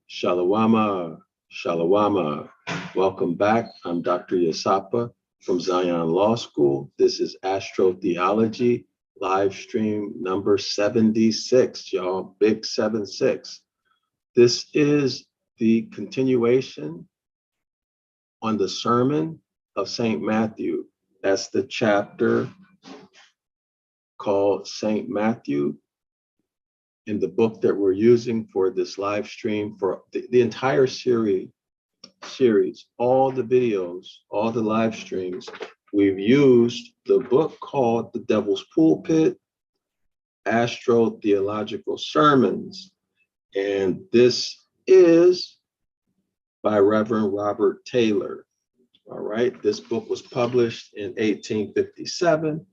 Shalawama, Shalawama. Welcome back. I'm Dr. Dryasapa from Zion Law School. This is Astrotheology live stream number 76, y'all. Big 76. This is the continuation on the sermon of St. Matthew. That's the chapter called St. Matthew in the book that we're using for this live stream for the entire series, all the videos, all the live streams. We've used the book called The Devil's Pulpit, Astrotheological Sermons. And this is by Reverend Robert Taylor. All right, this book was published in 1857.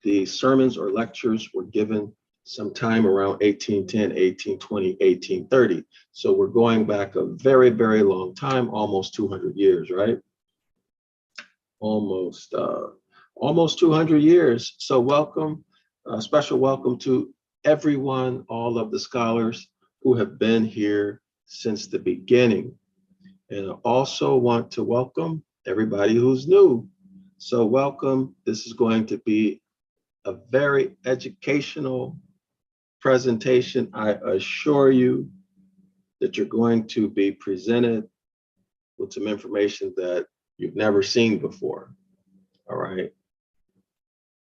The sermons or lectures were given sometime around 1810, 1820, 1830. So we're going back a very, very long time, almost 200 years, right? Almost 200 years. So welcome, special welcome to everyone, all of the scholars who have been here since the beginning. And I also want to welcome everybody who's new. So welcome. This is going to be a very educational presentation. I assure you that you're going to be presented with some information that you've never seen before. All right.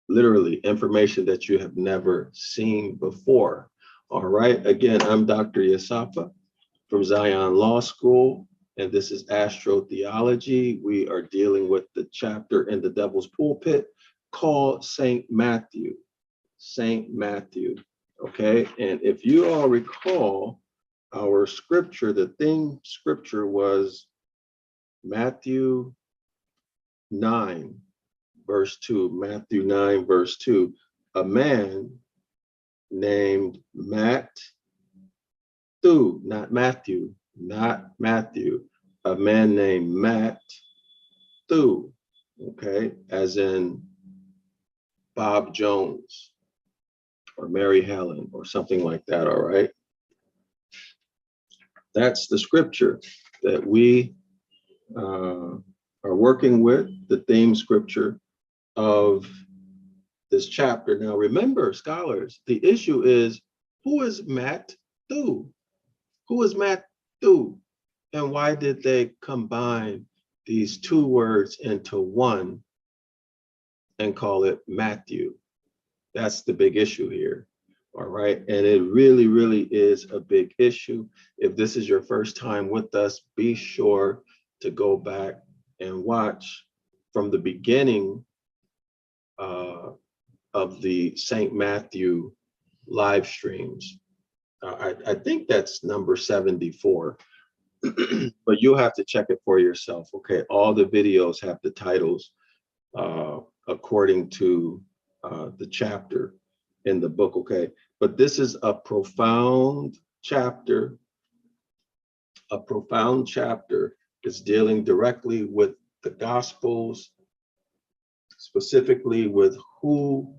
Literally information that you have never seen before. All right. Again, I'm Dr. Dryasapa from Zion Law School, and this is Astrotheology. We are dealing with the chapter in the Devil's Pulpit called St. Matthew. St. Matthew. Okay, and if you all recall, our scripture, the theme scripture was Matthew 9, verse 2. Matthew 9, verse 2. A man named Mathew, not Matthew, a man named Mathew, okay, as in Bob Jones or Mary Helen or something like that, all right? That's the scripture that we are working with, the theme scripture of this chapter. Now remember, scholars, the issue is, who is Mathew? Who is Mathew? And why did they combine these two words into one and call it Matthew? That's the big issue here, all right? And it really, really is a big issue. If this is your first time with us, be sure to go back and watch from the beginning of the St. Matthew live streams. I think that's number 74, but you'll have to check it for yourself, okay? All the videos have the titles according to the chapter in the book, okay? But this is a profound chapter. A profound chapter is dealing directly with the Gospels, specifically with who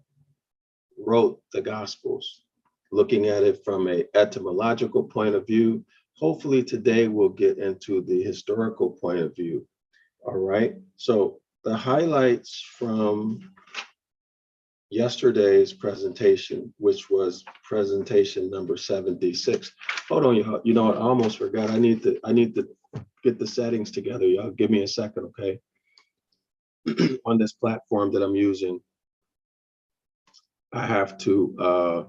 wrote the Gospels, looking at it from an etymological point of view. Hopefully today we'll get into the historical point of view, all right? So the highlights from yesterday's presentation, which was presentation number 76. Hold on, you know what? I almost forgot. I need to get the settings together. Y'all give me a second, okay? On this platform that I'm using, I have to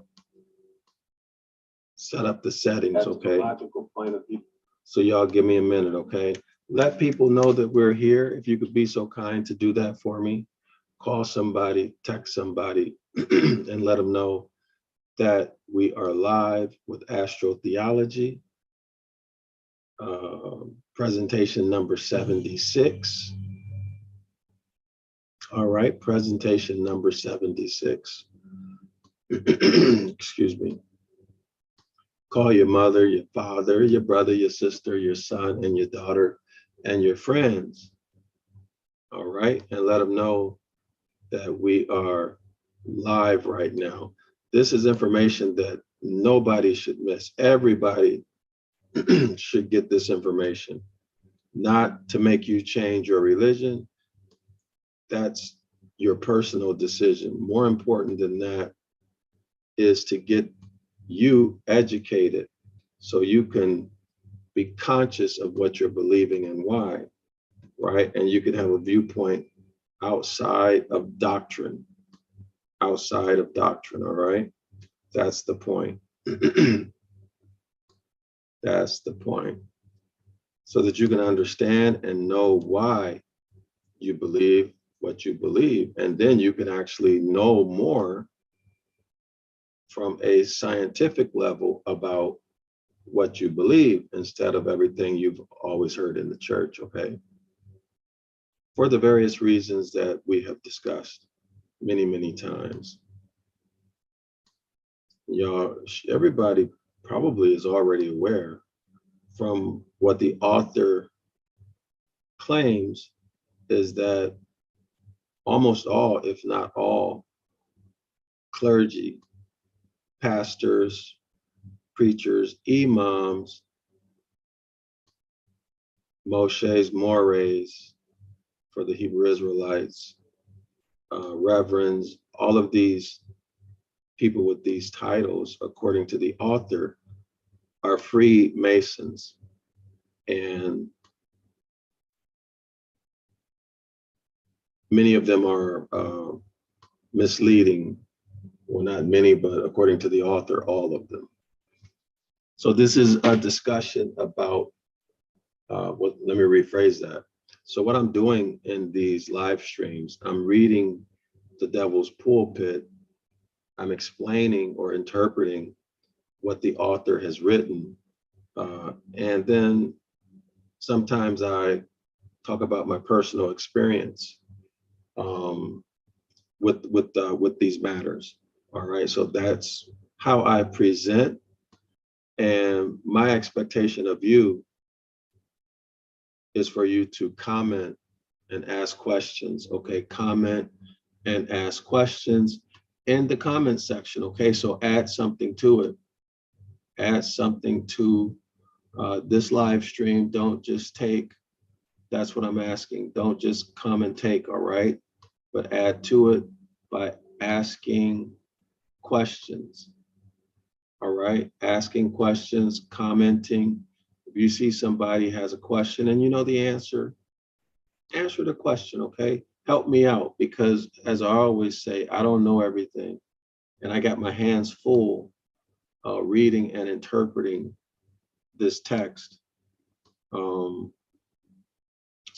set up the settings, okay? So y'all give me a minute, okay? Let people know that we're here. If you could be so kind to do that for me. Call somebody, text somebody, and let them know that we are live with Astrotheology, presentation number 76. All right, presentation number 76. Excuse me. Call your mother, your father, your brother, your sister, your son, and your daughter, and your friends. All right, and let them know that we are live right now. This is information that nobody should miss. Everybody should get this information. Not to make you change your religion. That's your personal decision. More important than that is to get you educated so you can be conscious of what you're believing and why, right? And you can have a viewpoint outside of doctrine, all right? That's the point. That's the point. So that you can understand and know why you believe what you believe. And then you can actually know more from a scientific level about what you believe instead of everything you've always heard in the church, okay? For the various reasons that we have discussed many, many times. Y'all, everybody probably is already aware from what the author claims is that almost all, if not all, clergy, pastors, preachers, imams, Moshe's mores for the Hebrew Israelites, reverends, all of these people with these titles, according to the author, are Freemasons. And many of them are misleading. Well, not many, but according to the author, all of them. So this is a discussion about let me rephrase that. So what I'm doing in these live streams, I'm reading the Devil's Pulpit. I'm explaining or interpreting what the author has written. And then sometimes I talk about my personal experience with these matters. All right, so that's how I present. And my expectation of you is for you to comment and ask questions. Okay, comment and ask questions in the comment section. Okay, so add something to it. Add something to this live stream. Don't just take. That's what I'm asking. Don't just come and take, all right? But add to it by asking questions, all right? Asking questions, commenting. If you see somebody has a question and you know the answer, answer the question, okay? Help me out, because as I always say, I don't know everything. And I got my hands full reading and interpreting this text. So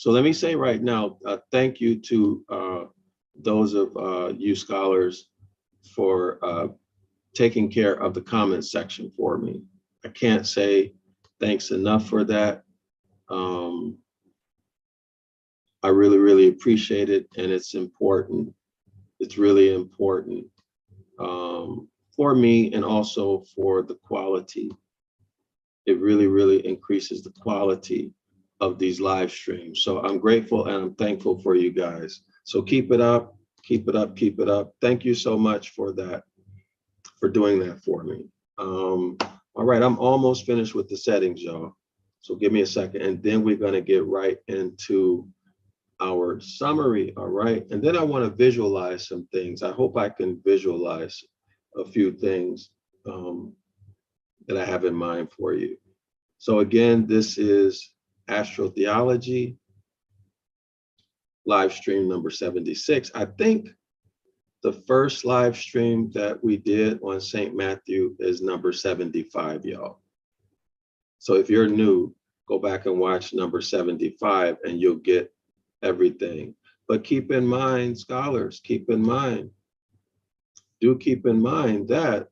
let me say right now, thank you to those of you scholars for taking care of the comment section for me. I can't say thanks enough for that. I really, really appreciate it, and it's important. It's really important for me and also for the quality. It really, really increases the quality of these live streams. So I'm grateful and I'm thankful for you guys. So keep it up, keep it up, keep it up. Thank you so much for that, for doing that for me. All right, I'm almost finished with the settings, y'all. So give me a second, and then we're gonna get right into our summary, all right? And then I wanna visualize some things. I hope I can visualize a few things that I have in mind for you. So again, this is Astrotheology, live stream number 76. I think the first live stream that we did on St. Mathew is number 75, y'all. So if you're new, go back and watch number 75 and you'll get everything. But keep in mind, scholars, keep in mind, do keep in mind that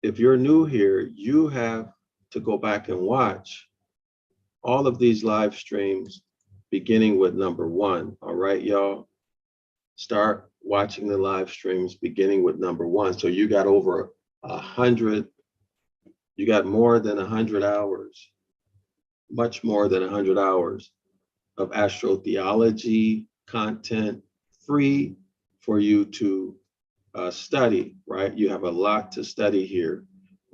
if you're new here, you have to go back and watch all of these live streams beginning with number 1. All right, y'all? Start watching the live streams beginning with number 1. So you got over 100, you got more than 100 hours, much more than 100 hours of astrotheology content free for you to study, right? You have a lot to study here.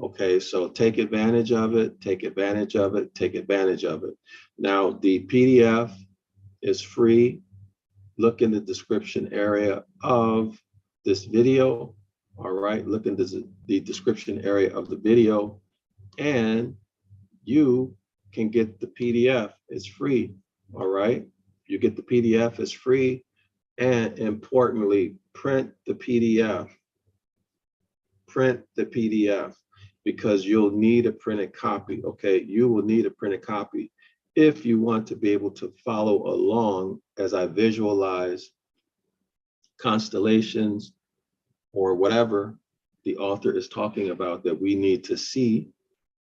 Okay, so take advantage of it, take advantage of it, take advantage of it. Now, the PDF is free. Look in the description area of this video. All right, look in the description area of the video, and you can get the PDF. It's free. All right, you get the PDF, it's free. And importantly, print the PDF. Print the PDF, because you'll need a printed copy. Okay, you will need a printed copy if you want to be able to follow along as I visualize constellations or whatever the author is talking about that we need to see.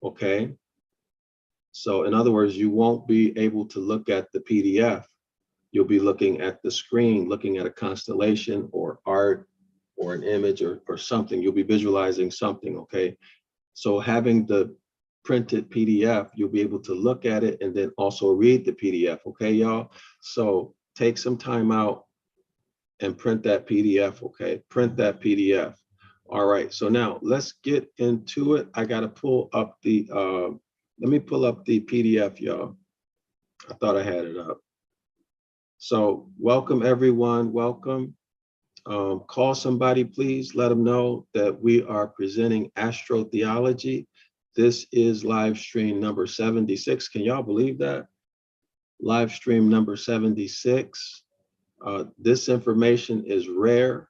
Okay, so in other words, you won't be able to look at the PDF. You'll be looking at the screen, looking at a constellation or art or an image or something. You'll be visualizing something. Okay, so having the printed PDF, you'll be able to look at it and then also read the PDF. Okay, y'all? So take some time out and print that PDF. Okay, print that PDF. All right, so now let's get into it. I got to pull up the, let me pull up the PDF, y'all. I thought I had it up. So welcome, everyone. Welcome. Call somebody, please. Let them know that we are presenting Astrotheology. This is live stream number 76. Can y'all believe that? Live stream number 76. This information is rare.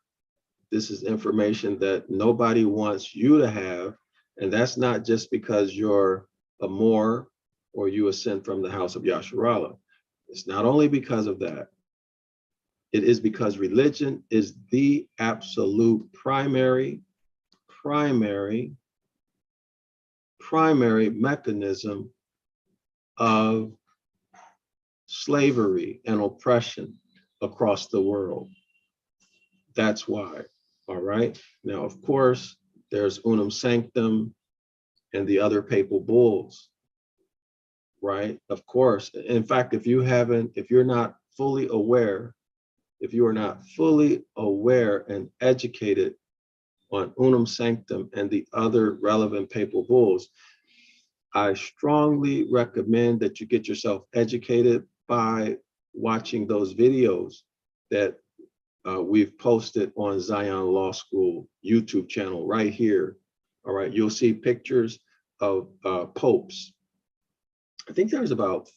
This is information that nobody wants you to have. And that's not just because you're a Moor or you ascend from the house of Yasharallah. It's not only because of that. It is because religion is the absolute primary mechanism of slavery and oppression across the world. That's why. All right. Now, of course, there's unum sanctum and the other papal bulls, right? Of course. In fact, if you're not fully aware, if you are not fully aware and educated on unum sanctum and the other relevant papal bulls, I strongly recommend that you get yourself educated by watching those videos that we've posted on Zion Law School YouTube channel right here. All right, you'll see pictures of popes. I think there's about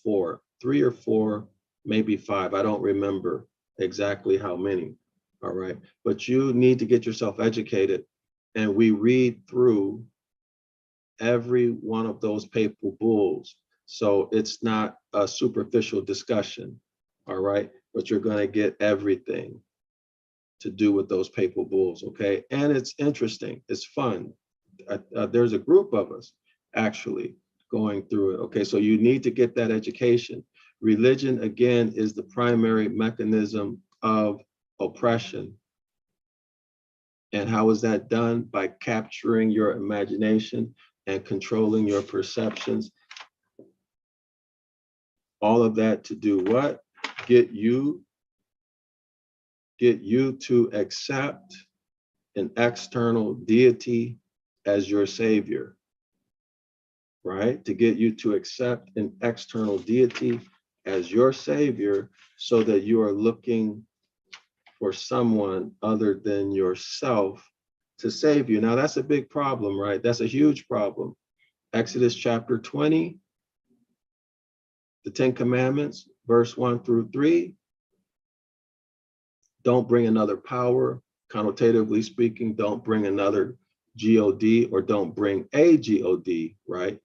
3 or 4, maybe 5. I don't remember exactly how many. All right, but you need to get yourself educated, and we read through every one of those papal bulls. So it's not a superficial discussion. All right, but you're going to get everything to do with those papal bulls. Okay, and it's interesting, it's fun. There's a group of us actually going through it. Okay, so you need to get that education. Religion, again, is the primary mechanism of oppression. And how is that done? By capturing your imagination and controlling your perceptions. All of that to do what? Get you to accept an external deity as your savior, right? To get you to accept an external deity as your savior, so that you are looking for someone other than yourself to save you. Now, that's a big problem, right? That's a huge problem. Exodus chapter 20, the 10 Commandments, verse 1 through 3. Don't bring another power. Connotatively speaking, don't bring another God, or don't bring a God, right,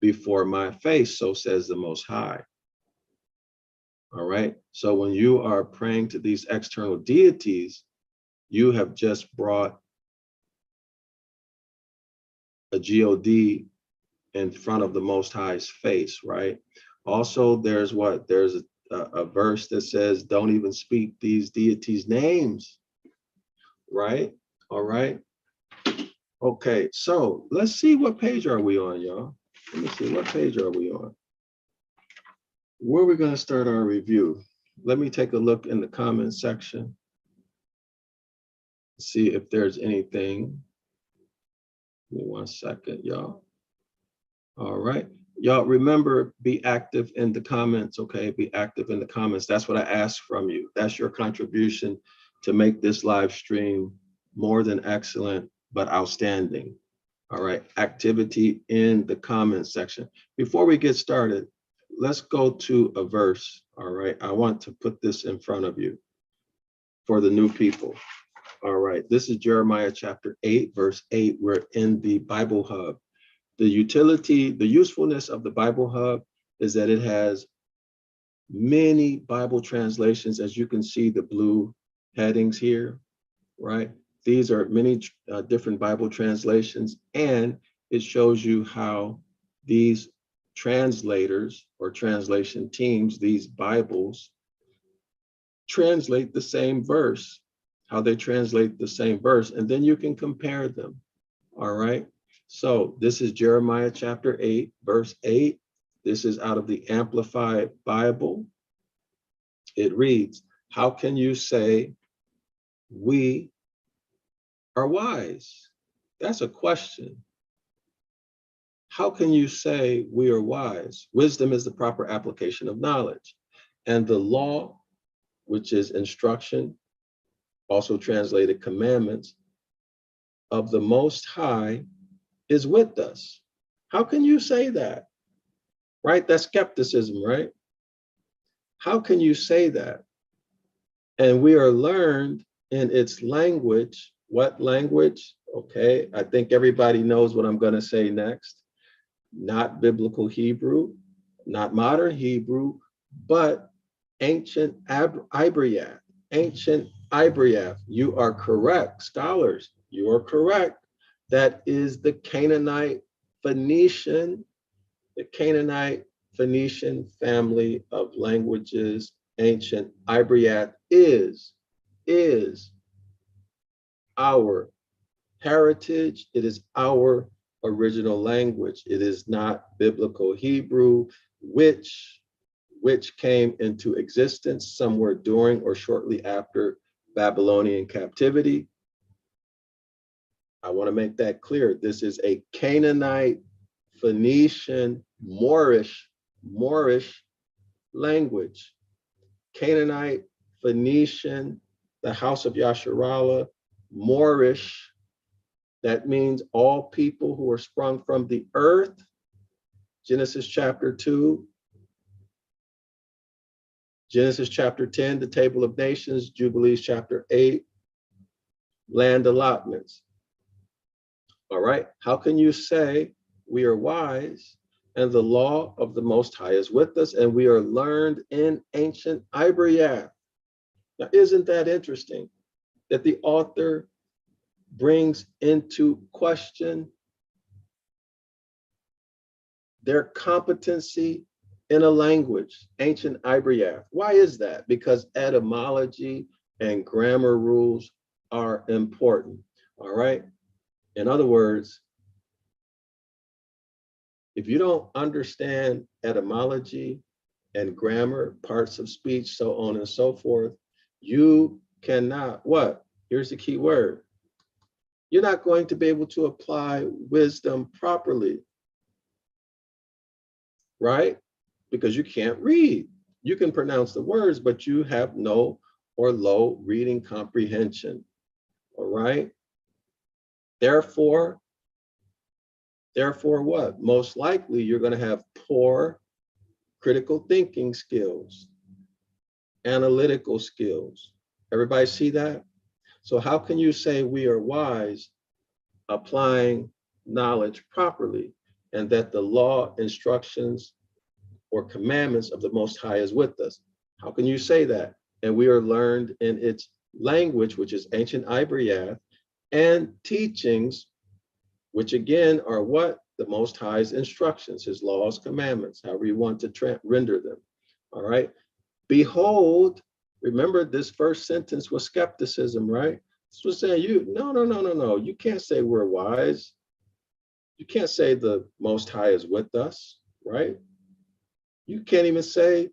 before my face, so says the Most High. All right. So when you are praying to these external deities, you have just brought a God in front of the Most High's face, right? Also, there's what? There's a verse that says, don't even speak these deities' names, right? All right. Okay, so let's see, what page are we on, y'all? Let me see, what page are we on? Where are we going to start our review? Let me take a look in the comment section. See if there's anything. Give me 1 second, y'all. All right. Y'all remember, be active in the comments, okay? Be active in the comments. That's what I ask from you. That's your contribution to make this live stream more than excellent, but outstanding. All right. Activity in the comments section. Before we get started, let's go to a verse. All right. I want to put this in front of you for the new people. All right. This is Jeremiah chapter 8, verse 8. We're in the Bible Hub. The usefulness of the Bible Hub is that it has many Bible translations, as you can see the blue headings here, right? These are many different Bible translations, and it shows you how these translators or translation teams, these Bibles, translate the same verse, how they translate the same verse, and then you can compare them, all right? So this is Jeremiah chapter 8, verse 8. This is out of the Amplified Bible. It reads, how can you say we are wise? That's a question. How can you say we are wise? Wisdom is the proper application of knowledge. And the law, which is instruction, also translated commandments, of the Most High is with us. How can you say that? Right? That's skepticism, right? How can you say that? And we are learned in its language. What language? Okay, I think everybody knows what I'm going to say next. Not biblical Hebrew, not modern Hebrew, but ancient Ibaryath. Ancient Ibaryath. You are correct, scholars. You are correct. That is the Canaanite Phoenician, Phoenician family of languages. Ancient Ibaryath is our heritage. It is our original language. It is not biblical Hebrew, which came into existence somewhere during or shortly after Babylonian captivity. I want to make that clear. This is a Canaanite, Phoenician, Moorish language. Canaanite, Phoenician, the house of Yasharallah, Moorish. That means all people who are sprung from the earth. Genesis chapter 2. Genesis chapter 10, the table of nations. Jubilees chapter 8, land allotments. All right, how can you say we are wise and the law of the Most High is with us and we are learned in ancient Ibaryath? Now, isn't that interesting that the author brings into question their competency in a language, ancient Ibaryath? Why is that? Because etymology and grammar rules are important, all right? In other words, if you don't understand etymology and grammar, parts of speech, so on and so forth, you cannot, what? Here's the key word. You're not going to be able to apply wisdom properly, right? Because you can't read. You can pronounce the words, but you have no or low reading comprehension, all right? Therefore what? Most likely you're going to have poor critical thinking skills, analytical skills. Everybody see that? So how can you say we are wise applying knowledge properly and that the law, instructions, or commandments of the Most High is with us? How can you say that? And we are learned in its language, which is ancient Ibaryath, and teachings, which again are what? The Most High's instructions, his laws, commandments, however you want to render them, all right? Behold, remember this first sentence was skepticism, right? This was saying no, you can't say we're wise. You can't say the Most High is with us, right? You can't even say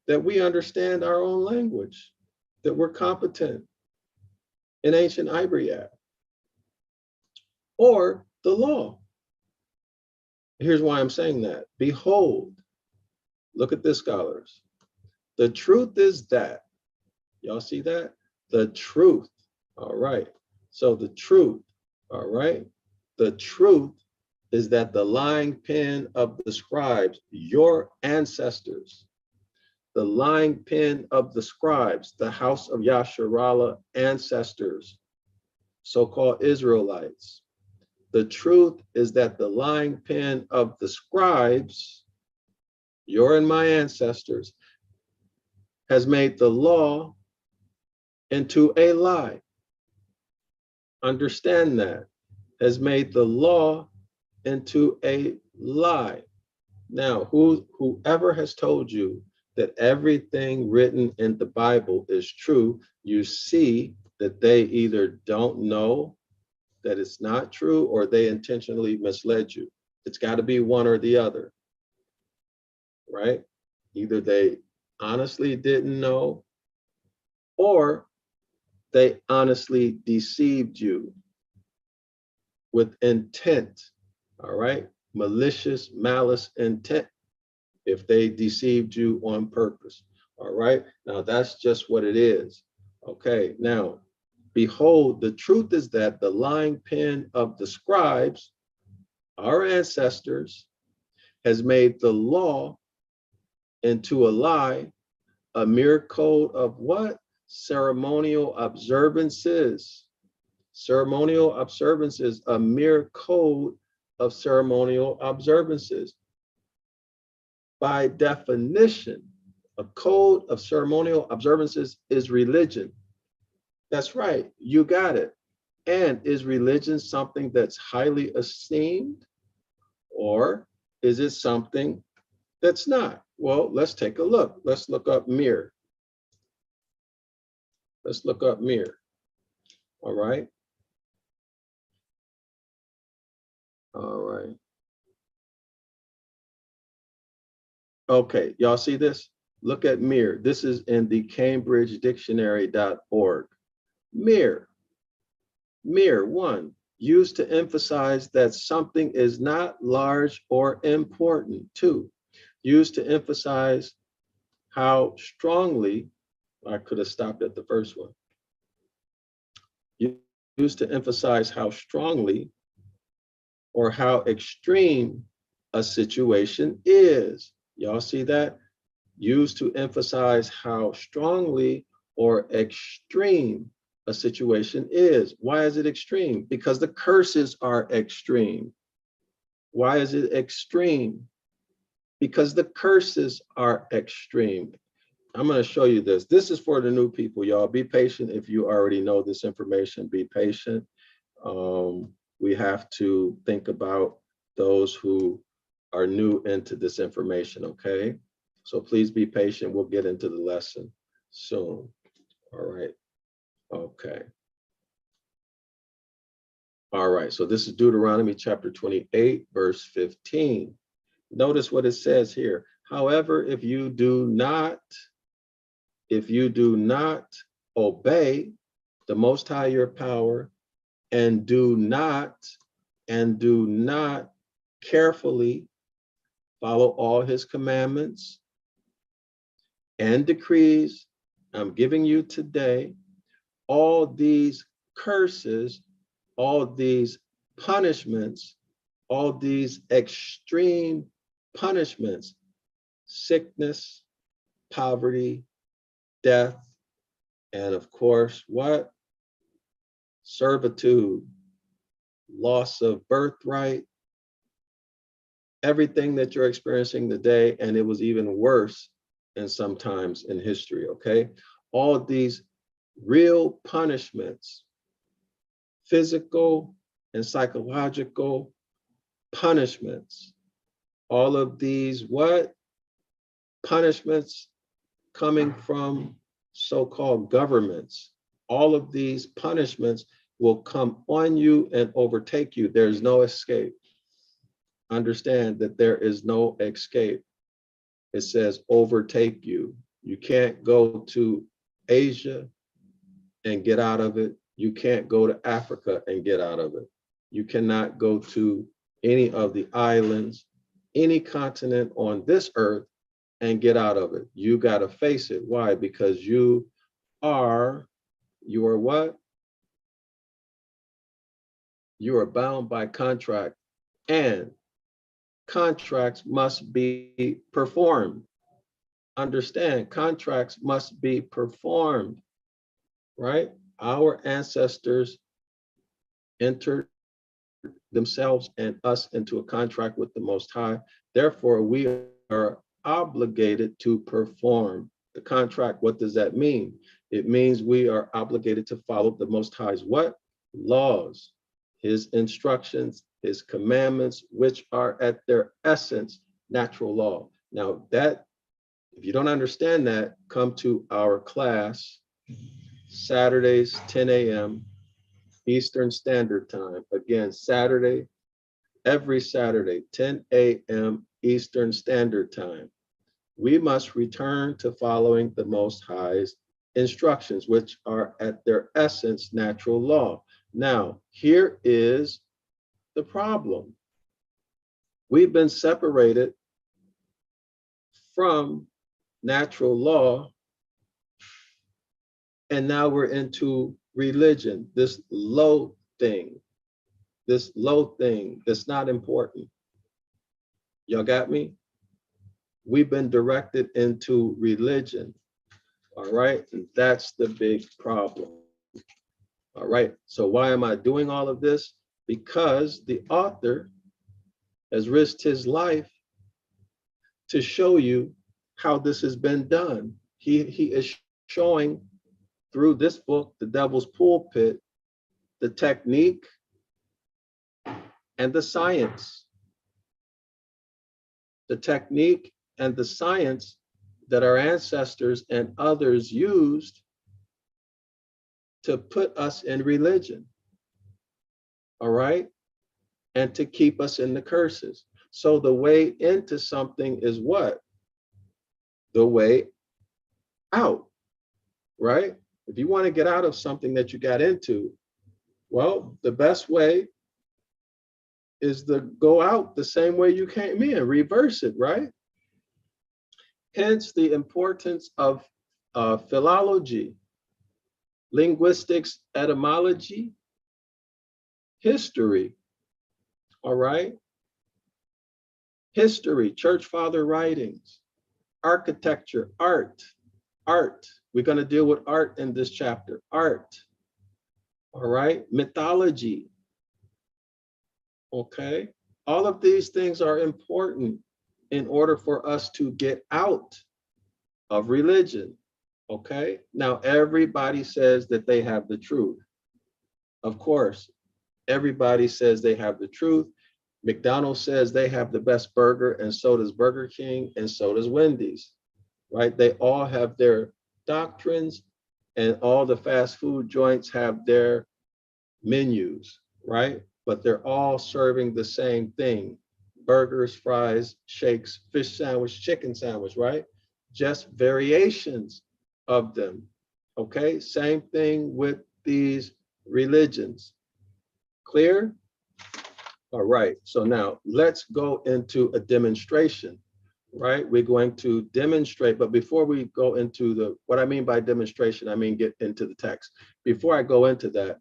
that we understand our own language, that we're competent. in Ancient Ibaryath, or the law. Here's why I'm saying that. Behold, look at this, scholars. The truth is that, y'all see that? The truth, all right. So the truth, all right. The truth is that the lying pen of the scribes, your ancestors, the lying pen of the scribes, the house of Yasharallah ancestors, so-called Israelites. The truth is that the lying pen of the scribes, your and my ancestors, has made the law into a lie. Understand that. Has made the law into a lie. Now, whoever has told you that everything written in the Bible is true, you see that they either don't know that it's not true or they intentionally misled you. It's got to be one or the other, right? Either they honestly didn't know or they honestly deceived you with intent, all right? Malicious, malice, intent, if they deceived you on purpose, all right? Now, that's just what it is, okay? Now, behold, the truth is that the lying pen of the scribes, our ancestors, has made the law into a lie, a mere code of what? Ceremonial observances. Ceremonial observances, a mere code of ceremonial observances. By definition, a code of ceremonial observances is religion. That's right, you got it. And is religion something that's highly esteemed, or is it something that's not? Well, let's take a look. Let's look up mirror. Let's look up mirror. All right. All right. Okay, y'all see this? Look at mirror. This is in the CambridgeDictionary.org. Mirror. Mirror, one, used to emphasize that something is not large or important. Two, used to emphasize how strongly, I could have stopped at the first one. Used to emphasize how strongly or how extreme a situation is. Y'all see that? Used to emphasize how strongly or extreme a situation is. Why is it extreme? Because the curses are extreme. Why is it extreme? Because the curses are extreme. I'm going to show you this. This is for the new people, y'all. Be patient. If you already know this information, be patient. We have to think about those who are new into this information, okay? So please be patient. We'll get into the lesson soon. All right. Okay. All right. So this is Deuteronomy chapter 28, verse 15. Notice what it says here. However, if you do not obey the Most High your power, and do not carefully follow all his commandments and decrees I'm giving you today, all these curses, all these punishments, all these extreme punishments, sickness, poverty, death, and of course, what? Servitude, loss of birthright, everything that you're experiencing today, and it was even worse in sometimes in history, okay? All of these real punishments, physical and psychological punishments, all of these what? Punishments coming from so-called governments, all of these punishments will come on you and overtake you. There's no escape. Understand that there is no escape. It says overtake you. You can't go to Asia and get out of it. You can't go to Africa and get out of it. You cannot go to any of the islands, any continent on this earth and get out of it. You got to face it. Why? Because you are what? You are bound by contract, and contracts must be performed. Understand, contracts must be performed, right? Our ancestors entered themselves and us into a contract with the Most High. Therefore, we are obligated to perform the contract. What does that mean? It means we are obligated to follow the Most High's what? Laws, his instructions, his commandments, which are at their essence natural law. Now that, if you don't understand that, come to our class Saturdays, 10 a.m. Eastern Standard Time. Again, Saturday, every Saturday, 10 a.m. Eastern Standard Time. We must return to following the Most High's instructions, which are at their essence natural law. Now, here is the problem. We've been separated from natural law, and now we're into religion, this low thing that's not important. Y'all got me? We've been directed into religion, all right? And that's the big problem, all right? So why am I doing all of this? Because the author has risked his life to show you how this has been done. He is showing through this book, The Devil's Pulpit, the technique and the science. The technique and the science that our ancestors and others used to put us in religion, all right? And to keep us in the curses. So the way into something is what? The way out, right? If you want to get out of something that you got into, well, the best way is to go out the same way you came in, reverse it, right? Hence the importance of philology, linguistics, etymology, history, all right? History, church father writings, architecture, art. We're going to deal with art in this chapter, art, all right? Mythology, okay? All of these things are important in order for us to get out of religion, okay? Now, everybody says that they have the truth. Of course, everybody says they have the truth. McDonald's says they have the best burger, and so does Burger King, and so does Wendy's, right? They all have their doctrines, and all the fast food joints have their menus, right? But they're all serving the same thing: burgers, fries, shakes, fish sandwich, chicken sandwich, right? Just variations of them, okay? Same thing with these religions. Clear? All right, so now let's go into a demonstration, right? We're going to demonstrate, but before we go into what I mean by demonstration, I mean get into the text. Before I go into that,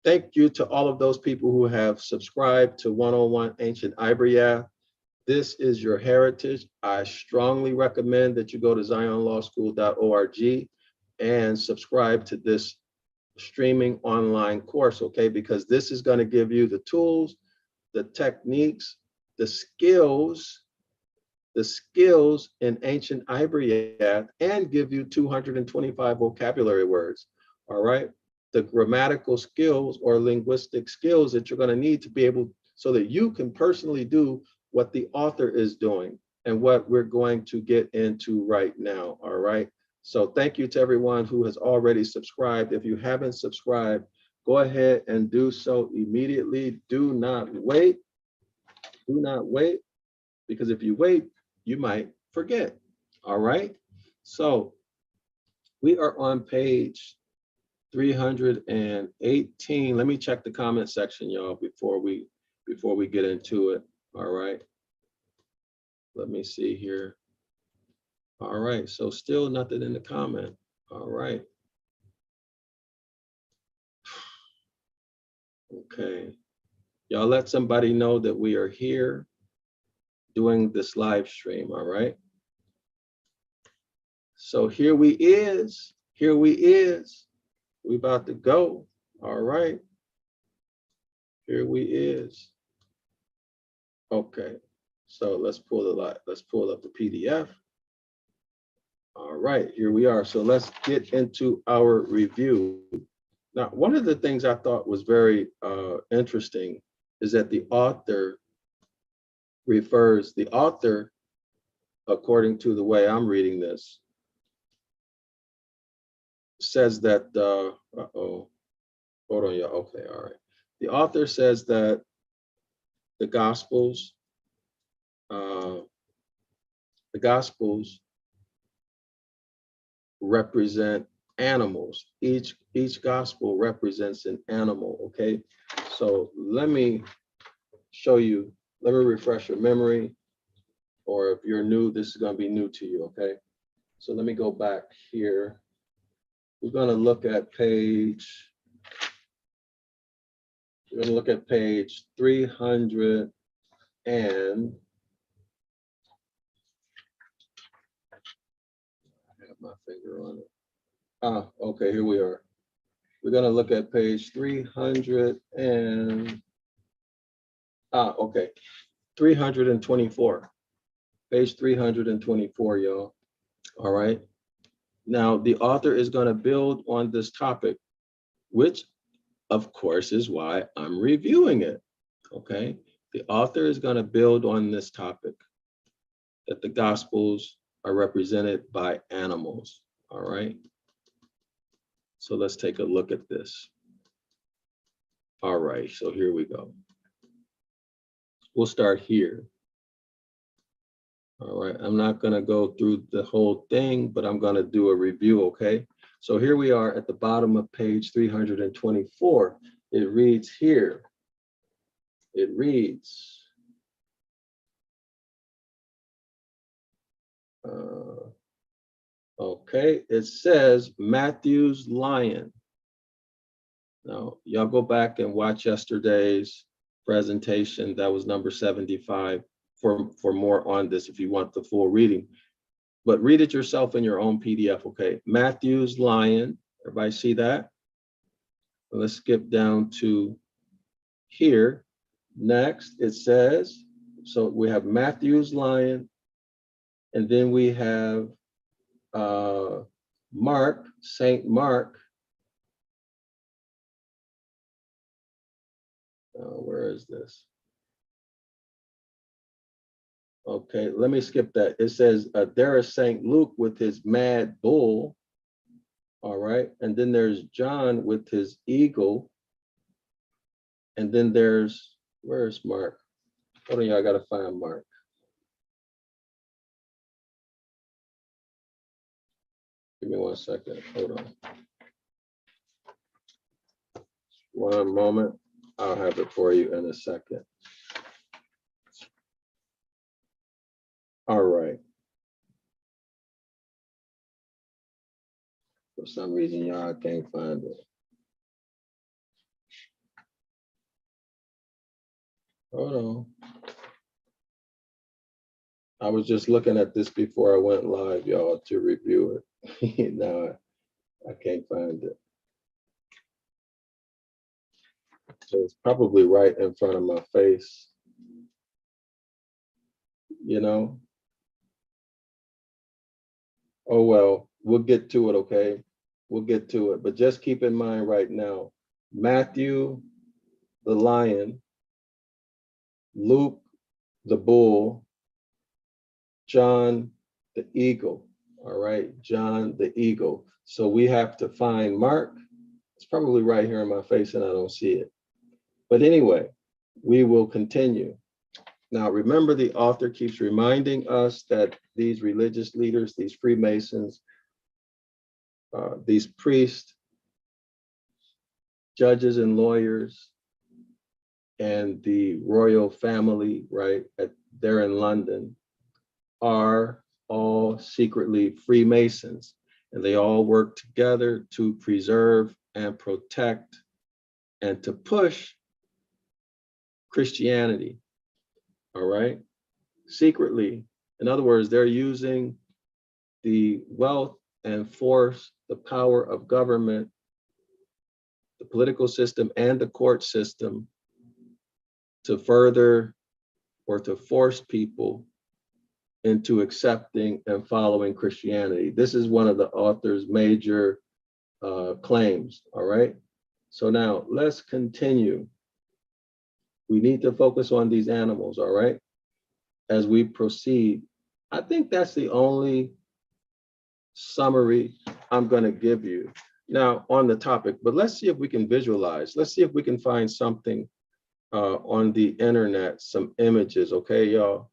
thank you to all of those people who have subscribed to 101 Ancient Ibaryath. This is your heritage. I strongly recommend that you go to zionlawschool.org and subscribe to this streaming online course, okay? Because this is going to give you the tools, the techniques, the skills in Ancient Ibaryath, and give you 225 vocabulary words, all right? The grammatical skills or linguistic skills that you're going to need to be able, so that you can personally do what the author is doing and what we're going to get into right now, all right? So thank you to everyone who has already subscribed. If you haven't subscribed, go ahead and do so immediately. Do not wait. Do not wait, because if you wait, you might forget, all right? So we are on page 318. Let me check the comment section, y'all, before we get into it. All right. Let me see here. All right. So still nothing in the comment. All right. Okay. Y'all let somebody know that we are here doing this live stream. All right. So here we is. Here we is. We about to go. All right. Here we is. Okay. So let's pull up the PDF. All right, here we are. So let's get into our review. Now, one of the things I thought was very interesting is that the author, according to the way I'm reading this, says that, hold on, yeah, okay, all right. The author says that the Gospels represent animals. Each gospel represents an animal, okay? So let me show you, let me refresh your memory, or if you're new, this is going to be new to you, okay? So let me go back here. We're going to look at page 300 and I have my finger on it. Okay, here we are. We're going to look at page 300 and, okay, 324. Page 324, y'all. All right. Now, the author is going to build on this topic, which, of course, is why I'm reviewing it. Okay. The author is going to build on this topic, that the Gospels are represented by animals. All right. So let's take a look at this. All right. So here we go. We'll start here. All right, I'm not going to go through the whole thing, but I'm going to do a review, okay? So here we are at the bottom of page 324. It reads here. It reads, okay, it says Mathew's lion. Now, y'all go back and watch yesterday's presentation. That was number 75. For more on this if you want the full reading, but read it yourself in your own PDF, okay? Mathew's lion, everybody see that? Let's skip down to here. Next, it says, so we have Mathew's lion, and then we have Mark, Saint Mark. Where is this? Okay, let me skip that. It says, there is St. Luke with his mad bull. All right, and then there's John with his eagle. And then there's, where's Mark? Hold on, y'all, I gotta find Mark. Give me 1 second, hold on. One moment, I'll have it for you in a second. All right. For some reason, y'all can't find it. Hold on. I was just looking at this before I went live, y'all, to review it. Now I can't find it. So it's probably right in front of my face. You know? Oh, well, we'll get to it, okay? We'll get to it. But just keep in mind right now, Matthew, the lion, Luke, the bull, John, the eagle. All right, John, the eagle. So we have to find Mark. It's probably right here in my face and I don't see it. But anyway, we will continue. Now, remember, the author keeps reminding us that these religious leaders, these Freemasons, these priests, judges and lawyers and the royal family, right, there in London, are all secretly Freemasons, and they all work together to preserve and protect and to push Christianity, all right, secretly. In other words, they're using the wealth and force, the power of government, the political system, and the court system to further or to force people into accepting and following Christianity. This is one of the author's major claims, all right? So now let's continue. We need to focus on these animals, all right, as we proceed. I think that's the only summary I'm going to give you now on the topic, but let's see if we can visualize. Let's see if we can find something on the internet, some images, okay, y'all?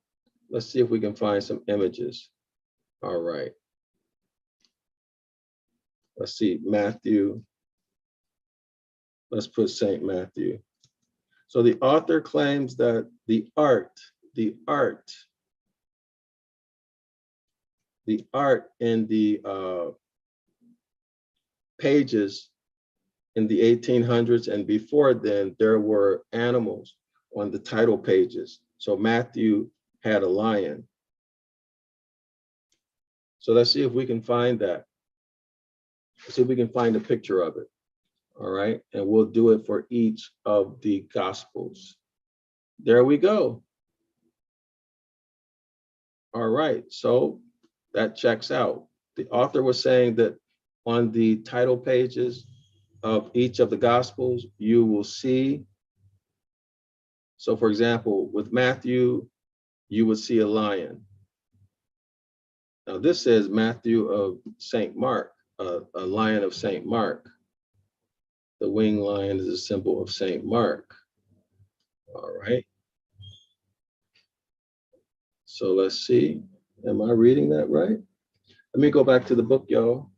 Let's see if we can find some images. All right. Let's see, Matthew. Let's put St. Matthew. So the author claims that the art in the pages in the 1800s and before then, there were animals on the title pages. So Matthew had a lion. So let's see if we can find that. Let's see if we can find a picture of it. All right, and we'll do it for each of the Gospels. There we go. All right, so that checks out. The author was saying that on the title pages of each of the Gospels, you will see. So for example, with Matthew, you would see a lion. Now this says Matthew of St. Mark, a lion of St. Mark. The winged lion is a symbol of St. Mark. All right. So let's see. Am I reading that right? Let me go back to the book, y'all.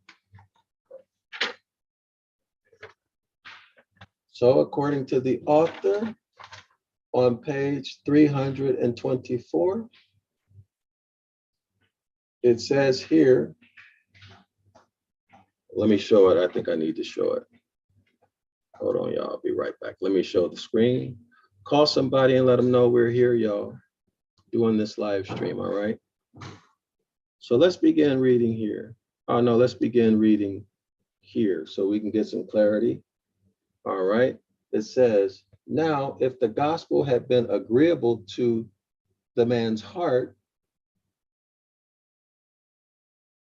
So according to the author, on page 324, it says here, let me show it. I think I need to show it. Hold on, y'all. I'll be right back. Let me show the screen. Call somebody and let them know we're here, y'all, doing this live stream, all right? So let's begin reading here. Oh, no, let's begin reading here so we can get some clarity. All right. It says, now, if the gospel had been agreeable to the man's heart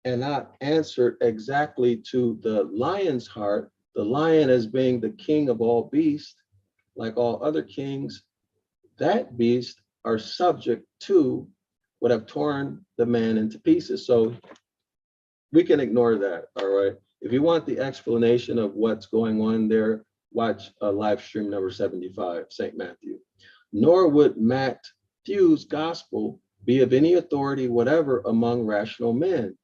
and not answered exactly to the lion's heart, the lion as being the king of all beasts, like all other kings, that beast are subject to would have torn the man into pieces. So we can ignore that, all right? If you want the explanation of what's going on there, watch live stream number 75, St. Matthew. Nor would Matthew's gospel be of any authority whatever among rational men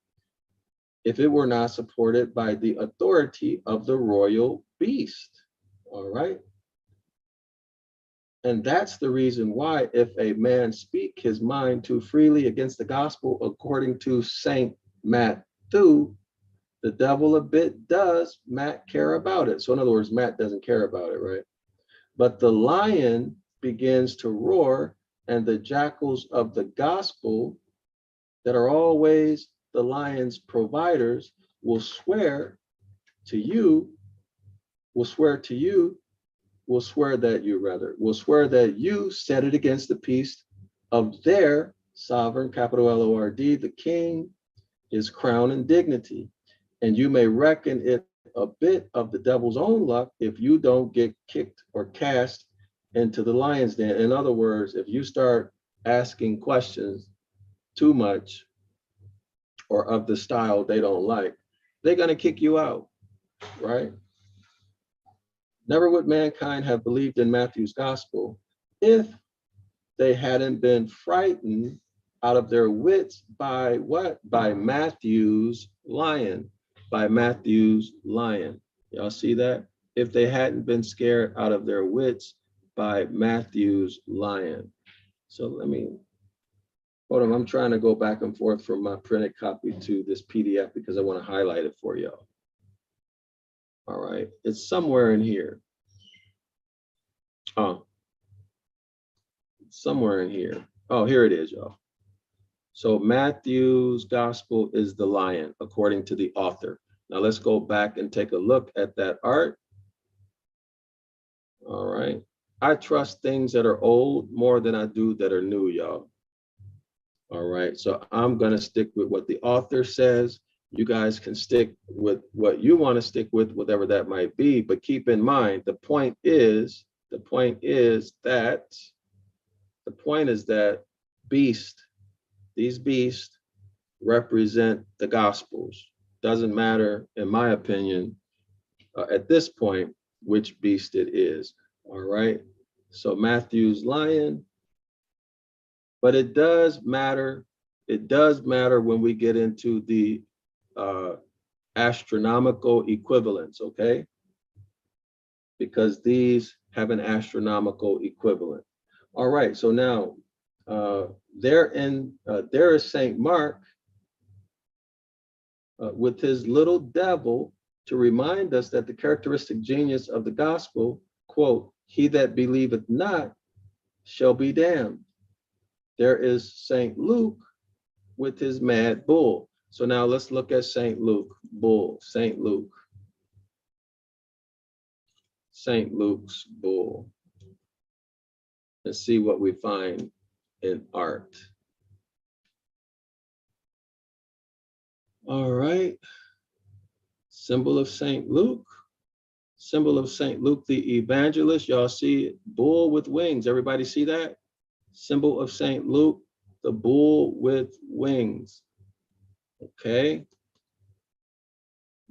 if it were not supported by the authority of the royal beast, all right? And that's the reason why if a man speak his mind too freely against the gospel, according to St. Matthew, the devil a bit does Matt care about it. So in other words, Matt doesn't care about it, right? But the lion begins to roar, and the jackals of the gospel that are always the lion's providers will swear that you set it against the peace of their sovereign, capital L-O-R-D, the king, his crown and dignity. And you may reckon it a bit of the devil's own luck if you don't get kicked or cast into the lion's den. In other words, if you start asking questions too much or of the style they don't like, they're going to kick you out, right? Never would mankind have believed in Matthew's gospel if they hadn't been frightened out of their wits by what? By Matthew's lion. By Matthew's lion. Y'all see that? if they hadn't been scared out of their wits by Mathew's lion. So let me, hold on, I'm trying to go back and forth from my printed copy to this PDF because I want to highlight it for y'all. All right, it's somewhere in here. Oh, somewhere in here. Oh, here it is, y'all. So Matthew's gospel is the lion, according to the author. Now let's go back and take a look at that art. All right. I trust things that are old more than I do that are new, y'all. All right. So I'm going to stick with what the author says. You guys can stick with what you want to stick with, whatever that might be. But keep in mind, the point is that these beasts represent the gospels. Doesn't matter, in my opinion, at this point, which beast it is. All right. So Matthew's lion, but it does matter. It does matter when we get into the astronomical equivalents, okay? Because these have an astronomical equivalent. All right. So now there is Saint Mark with his little devil to remind us that the characteristic genius of the gospel, quote, he that believeth not shall be damned. There is Saint Luke with his mad bull. So now let's look at Saint Luke, bull, Saint Luke. Saint Luke's bull, and see what we find in art. All right. Symbol of Saint Luke. Symbol of Saint Luke the evangelist. Y'all see it? Bull with wings. Everybody see that? Symbol of Saint Luke, the bull with wings. Okay.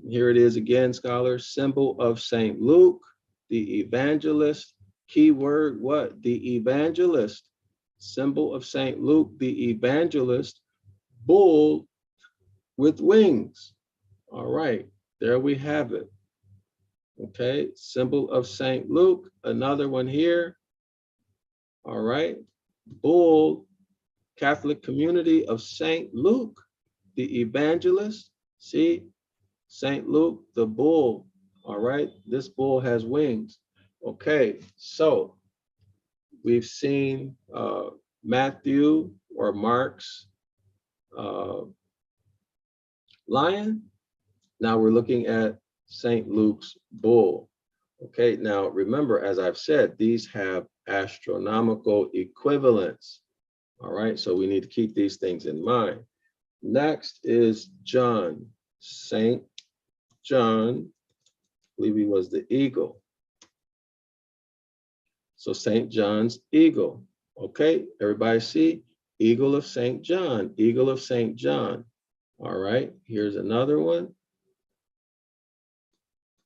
Here it is again, scholars. Symbol of Saint Luke, the evangelist. Keyword what? The evangelist. Symbol of Saint Luke, the evangelist. Bull with wings. All right. There we have it. Okay. Symbol of Saint Luke. Another one here. All right. Bull, Catholic community of Saint Luke, the evangelist. See, Saint Luke, the bull. All right, this bull has wings. Okay, so we've seen Matthew or Mark's lion. Now we're looking at Saint Luke's bull. Okay, now remember, as I've said, these have astronomical equivalents. All right, so we need to keep these things in mind. Next is John, Saint John, I believe he was the eagle. So Saint John's eagle. Okay, everybody see? Eagle of Saint John, eagle of Saint John. All right, here's another one.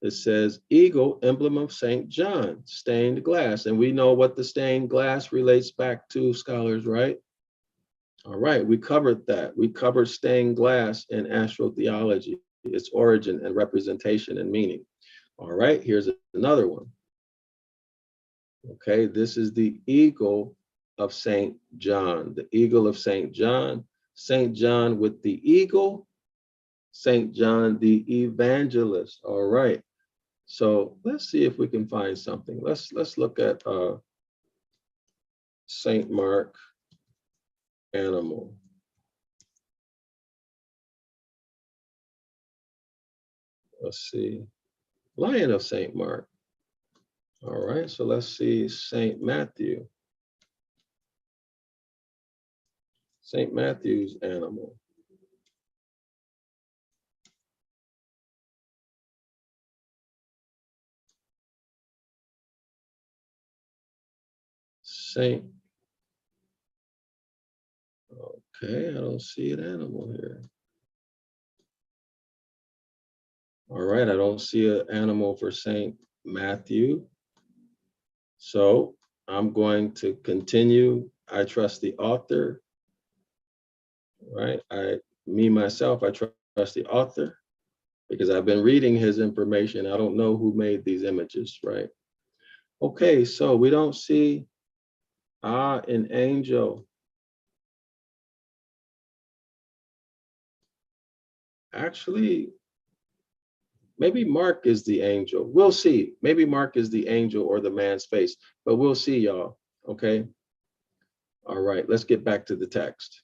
It says eagle, emblem of Saint John, stained glass. And we know what the stained glass relates back to, scholars, right? All right, we covered that. We covered stained glass in astrotheology, its origin and representation and meaning. All right, here's another one. Okay, this is the eagle of Saint John, the eagle of Saint John. Saint John with the eagle, Saint John the evangelist. All right. So let's see if we can find something. Let's look at Saint Mark animal. Let's see. Lion of Saint Mark. All right, so let's see Saint Matthew. Saint Matthew's animal. Saint. Okay, I don't see an animal here. All right, I don't see an animal for Saint Matthew. So I'm going to continue. I trust the author, right? Myself, I trust the author. because I've been reading his information. I don't know who made these images, right? Okay, so we don't see an angel. Actually, maybe Mark is the angel. We'll see. Maybe Mark is the angel or the man's face, but we'll see, y'all. Okay. All right, let's get back to the text.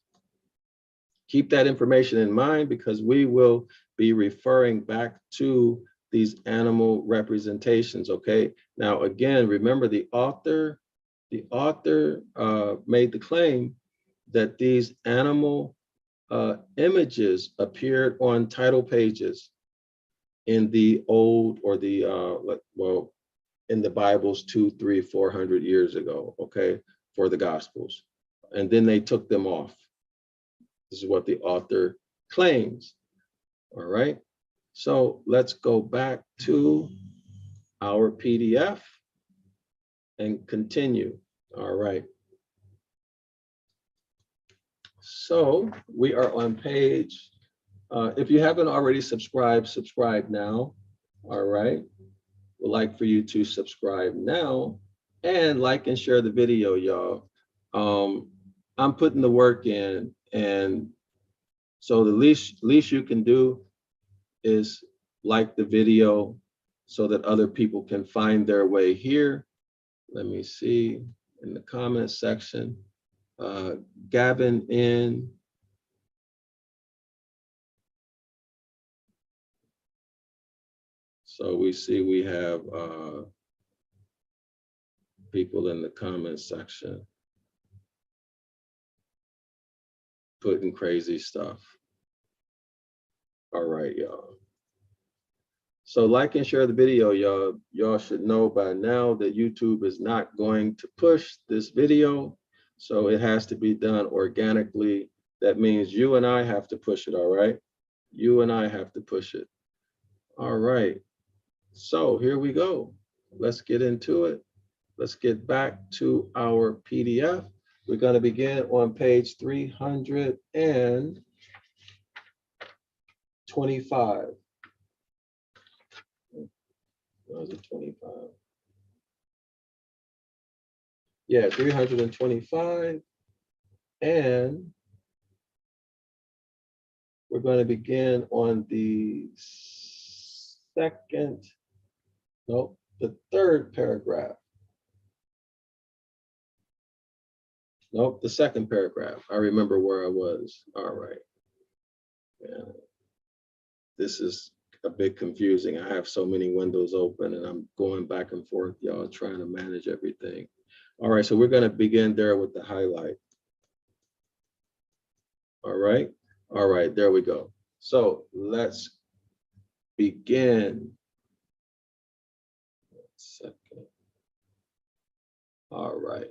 Keep that information in mind because we will be referring back to these animal representations. Okay. Now, again, remember the author made the claim that these animal images appeared on title pages in the old or the well, in the Bibles 200, 300, 400 years ago, okay, for the Gospels. And then they took them off. This is what the author claims. All right. So let's go back to our PDF and continue. All right. So we are on page, if you haven't already subscribed, subscribe now. All right. We'd like for you to subscribe now and like and share the video, y'all. I'm putting the work in, and so the least you can do is like the video so that other people can find their way here. Let me see in the comments section. Gavin in. So we see we have people in the comments section putting crazy stuff. All right, y'all. So like and share the video, y'all. Y'all should know by now that YouTube is not going to push this video. So it has to be done organically. That means you and I have to push it, all right? You and I have to push it. All right. So here we go. Let's get into it. Let's get back to our PDF. We're going to begin on page 325. Was it 25? Yeah, 325. And we're going to begin on the the third paragraph. Nope, the second paragraph. I remember where I was. All right. Yeah. This is a bit confusing. I have so many windows open and I'm going back and forth, y'all, trying to manage everything. All right, so we're going to begin there with the highlight. All right. All right, there we go. So let's begin. 1 second. All right.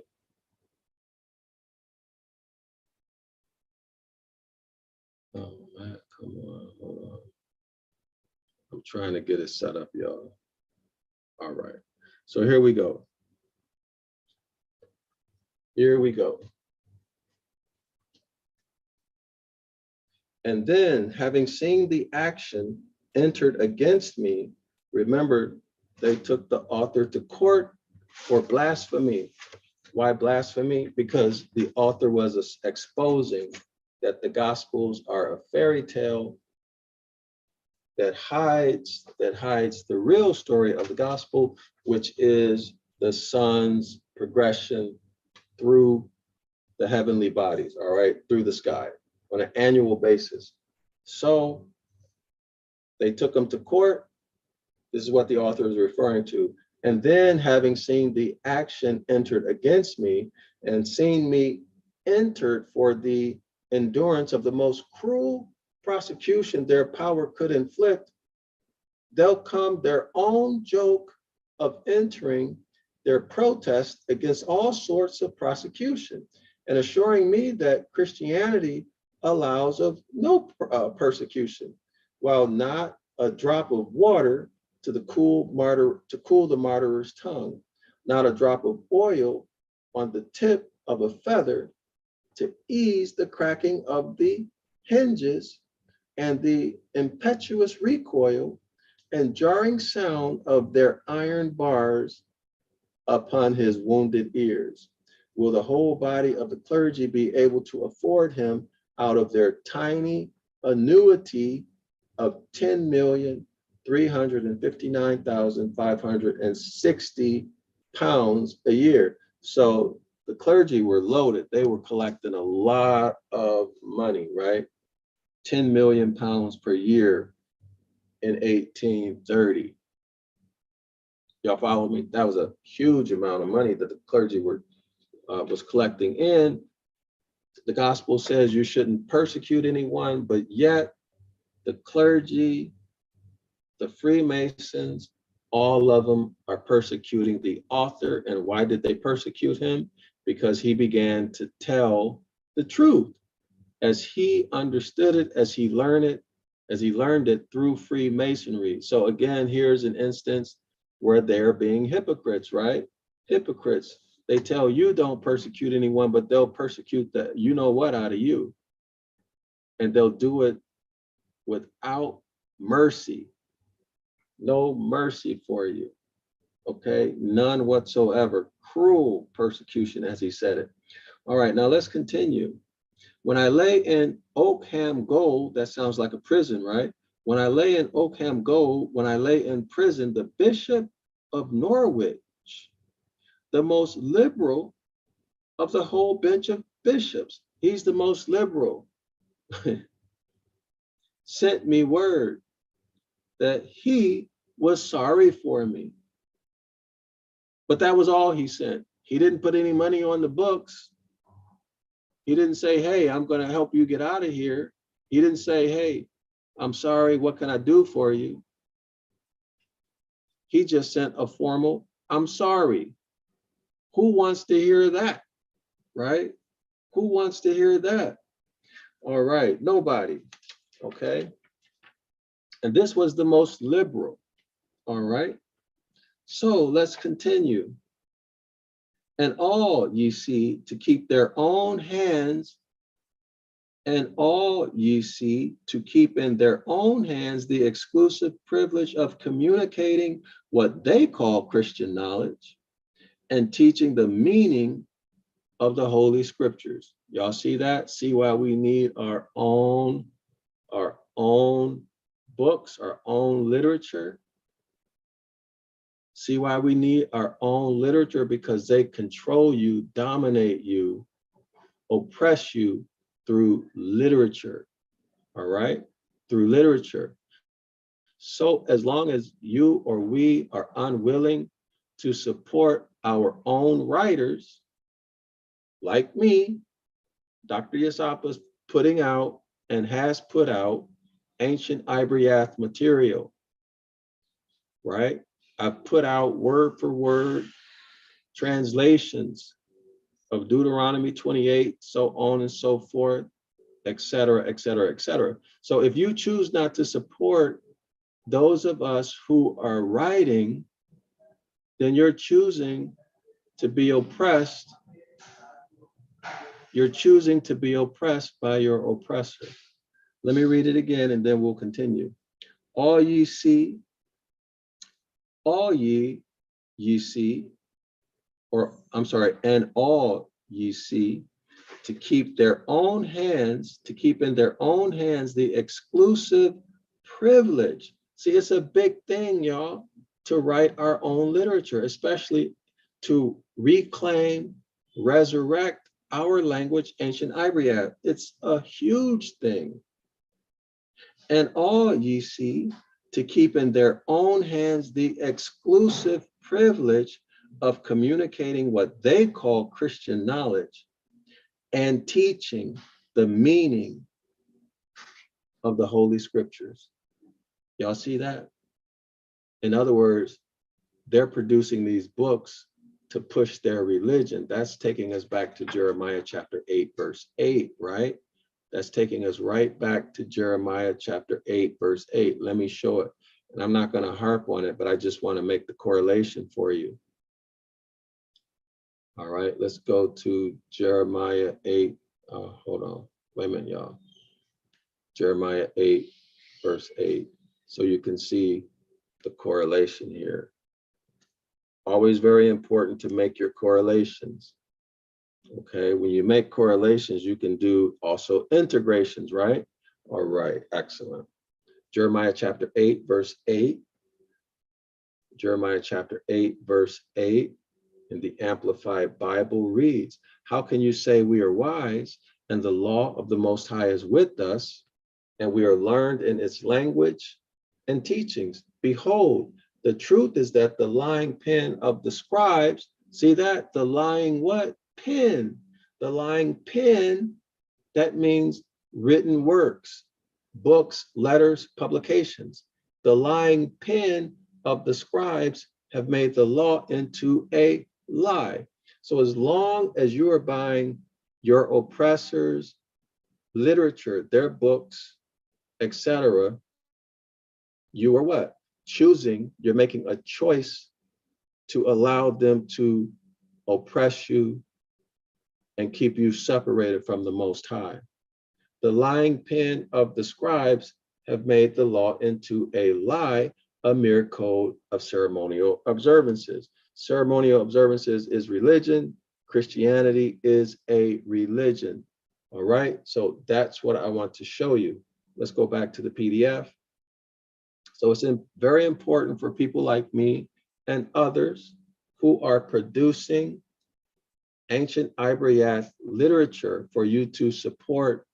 Oh man, come on, hold on. I'm trying to get it set up, y'all. All right, so here we go. Here we go. And then, having seen the action entered against me, remember, they took the author to court for blasphemy. Why blasphemy? Because the author was exposing that the Gospels are a fairy tale that hides the real story of the gospel, which is the Son's progression through the heavenly bodies, all right, through the sky on an annual basis. So they took him to court. This is what the author is referring to. And then, having seen the action entered against me and seen me entered for the endurance of the most cruel prosecution their power could inflict, they'll come their own joke of entering their protest against all sorts of prosecution and assuring me that Christianity allows of no persecution, while not a drop of water to cool the martyr's tongue, not a drop of oil on the tip of a feather to ease the cracking of the hinges and the impetuous recoil and jarring sound of their iron bars upon his wounded ears. Will the whole body of the clergy be able to afford him out of their tiny annuity of 10,359,560 pounds a year? So the clergy were loaded. They were collecting a lot of money, right? 10 million pounds per year in 1830. Y'all follow me? That was a huge amount of money that the clergy was collecting in. The gospel says you shouldn't persecute anyone, but yet the clergy, the Freemasons, all of them are persecuting the author. And why did they persecute him? Because he began to tell the truth as he understood it, as he learned it through Freemasonry. So again, here's an instance where they're being hypocrites, right? Hypocrites. They tell you don't persecute anyone, but they'll persecute the you know what out of you. And they'll do it without mercy. No mercy for you. Okay? None whatsoever. Cruel persecution, as he said it. All right, now let's continue. When I lay in Oakham Gaol, that sounds like a prison, right? When I lay in Oakham Gaol, when I lay in prison, the Bishop of Norwich, the most liberal of the whole bench of bishops, he's the most liberal, sent me word that he was sorry for me. But that was all he sent. He didn't put any money on the books. He didn't say, hey, I'm going to help you get out of here. He didn't say, hey, I'm sorry, what can I do for you? He just sent a formal, I'm sorry. Who wants to hear that, right? Who wants to hear that? All right, nobody, okay? And this was the most liberal, all right? So let's continue. And all ye see to keep their own hands, and all ye see to keep in their own hands the exclusive privilege of communicating what they call Christian knowledge and teaching the meaning of the Holy Scriptures. Y'all see that? See why we need our own books, our own literature? See why we need our own literature? Because they control you, dominate you, oppress you through literature, all right? Through literature. So as long as you or we are unwilling to support our own writers, like me, Dr. Yasapa's putting out and has put out Ancient Ibaryath material, right? I've put out word for word translations of Deuteronomy 28, so on and so forth, et cetera, et cetera, et cetera. So if you choose not to support those of us who are writing, then you're choosing to be oppressed. You're choosing to be oppressed by your oppressor. Let me read it again and then we'll continue. All ye see, or I'm sorry, and all ye see to keep their own hands, to keep in their own hands the exclusive privilege. See, it's a big thing, y'all, to write our own literature, especially to reclaim, resurrect our language, Ancient Ibaryath. It's a huge thing. And all ye see to keep in their own hands the exclusive privilege of communicating what they call Christian knowledge and teaching the meaning of the Holy Scriptures. Y'all see that? In other words, they're producing these books to push their religion. That's taking us back to Jeremiah chapter 8, verse 8, right? That's taking us right back to Jeremiah chapter 8, verse 8. Let me show it. And I'm not going to harp on it, but I just want to make the correlation for you. All right, let's go to Jeremiah 8. Hold on. Wait a minute, y'all. Jeremiah 8, verse 8. So you can see the correlation here. Always very important to make your correlations. Okay, when you make correlations, you can do also integrations, right? All right, excellent. Jeremiah chapter 8, verse 8. Jeremiah chapter 8, verse 8 in the Amplified Bible reads, how can you say we are wise and the law of the Most High is with us and we are learned in its language and teachings? Behold, the truth is that the lying pen of the scribes, see that? The lying what? Pen. The lying pen, that means written works, books, letters, publications. The lying pen of the scribes have made the law into a lie. So as long as you are buying your oppressors' literature, their books, etc., you are what? Choosing, you're making a choice to allow them to oppress you and keep you separated from the Most High. The lying pen of the scribes have made the law into a lie, a mere code of ceremonial observances. Ceremonial observances is religion. Christianity is a religion. All right, so that's what I want to show you. Let's go back to the PDF. So it's very important for people like me and others who are producing Ancient Ibaryath literature for you to support.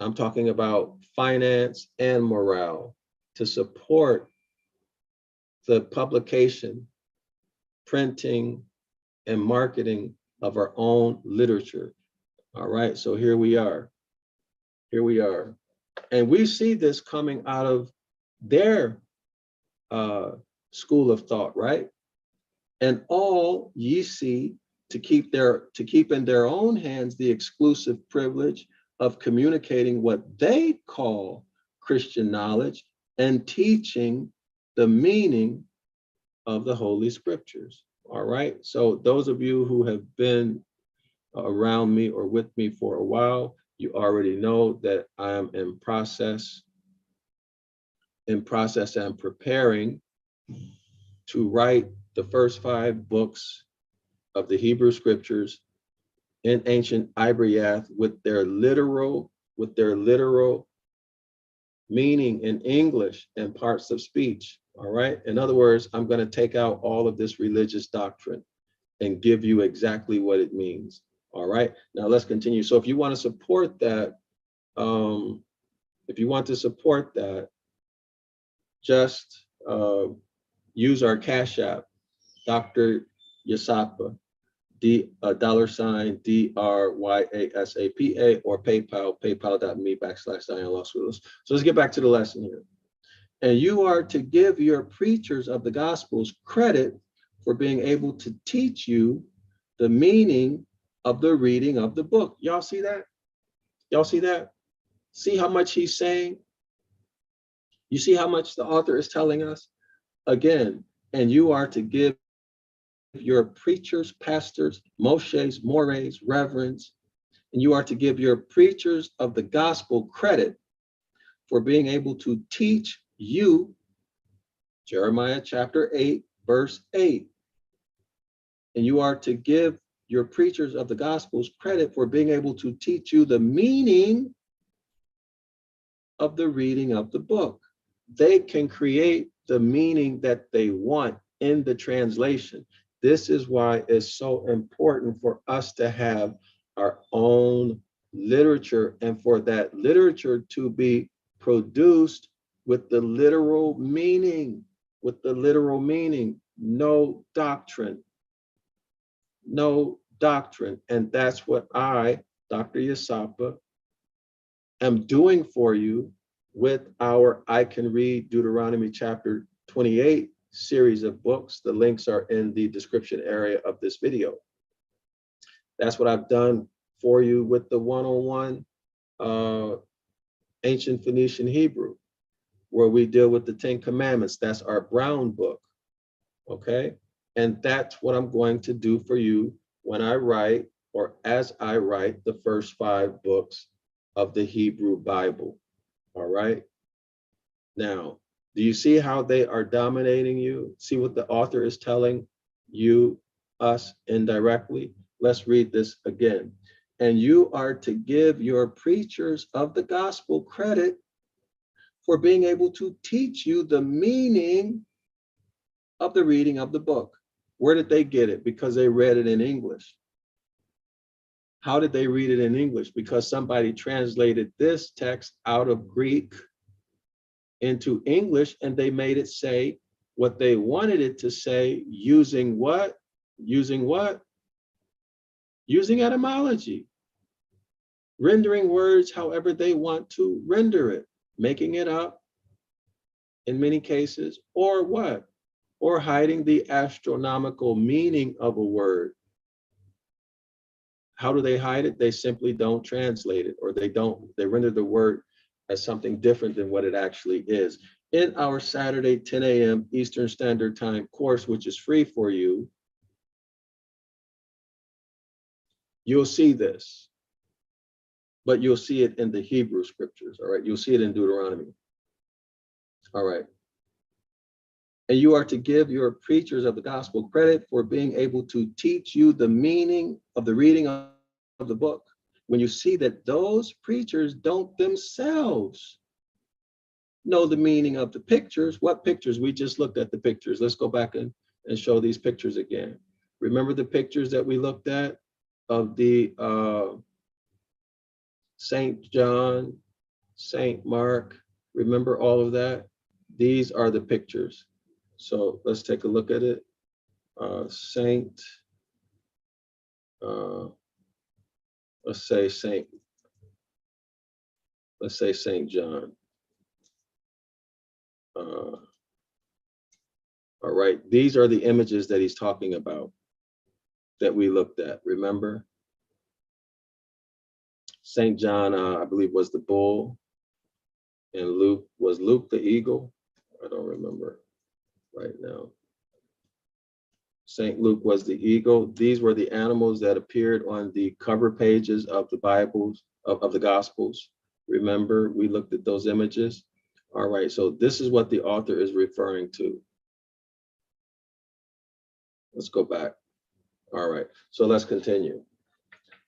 I'm talking about finance and morale, to support the publication, printing, and marketing of our own literature. All right, so here we are. Here we are. And we see this coming out of their school of thought, right? And all ye see to keep in their own hands the exclusive privilege of communicating what they call Christian knowledge and teaching the meaning of the Holy Scriptures. All right, so those of you who have been around me or with me for a while, you already know that I am in process and preparing to write the first 5 books of the Hebrew Scriptures in Ancient Ibaryath with their literal meaning in English and parts of speech. All right. In other words, I'm going to take out all of this religious doctrine and give you exactly what it means. All right. Now let's continue. So if you want to support that, just use our Cash App, Dr. Yasapa, $DRYASAPA, or PayPal, paypal.me/DianeLosWillis. So let's get back to the lesson here. And you are to give your preachers of the Gospels credit for being able to teach you the meaning of the reading of the book. Y'all see that? Y'all see that? See how much he's saying? You see how much the author is telling us? Again, and you are to give your preachers, pastors, moshes, mores, reverends, and you are to give your preachers of the gospel credit for being able to teach you, Jeremiah chapter 8, verse 8. And you are to give your preachers of the gospels credit for being able to teach you the meaning of the reading of the book. They can create the meaning that they want in the translation. This is why it's so important for us to have our own literature and for that literature to be produced with the literal meaning, no doctrine. And that's what I, Dr. Yasapa, am doing for you with our I Can Read Deuteronomy Chapter 28 series of books. The links are in the description area of this video. That's what I've done for you with the 101 Ancient Phoenician Hebrew, where we deal with the 10 Commandments. That's our brown book, okay? And that's what I'm going to do for you when I write, or as I write, the first 5 books of the Hebrew Bible. All right. Now, do you see how they are dominating you? See what the author is telling you, us indirectly? Let's read this again. And you are to give your preachers of the gospel credit for being able to teach you the meaning of the reading of the book. Where did they get it? Because they read it in English. How did they read it in English? Because somebody translated this text out of Greek into English, and they made it say what they wanted it to say using what? Using what? Using etymology. Rendering words however they want to render it, making it up in many cases, or what? Or hiding the astronomical meaning of a word. How do they hide it? They simply don't translate it, or they render the word as something different than what it actually is. In our Saturday 10 a.m. Eastern Standard Time course, which is free for you, you'll see this, but you'll see it in the Hebrew scriptures, all right? You'll see it in Deuteronomy, all right? And you are to give your preachers of the gospel credit for being able to teach you the meaning of the reading of the book. When you see that those preachers don't themselves know the meaning of the pictures. What pictures? We just looked at the pictures. Let's go back and show these pictures again. Remember the pictures that we looked at of the St. John, St. Mark? Remember all of that? These are the pictures. So let's take a look at it. Let's say St. John. All right, these are the images that he's talking about that we looked at, remember? St. John, I believe, was the bull, and Luke the eagle? I don't remember right now. St. Luke was the eagle. These were the animals that appeared on the cover pages of the Bibles, of the Gospels. Remember, we looked at those images. All right, so this is what the author is referring to. Let's go back. All right, so let's continue.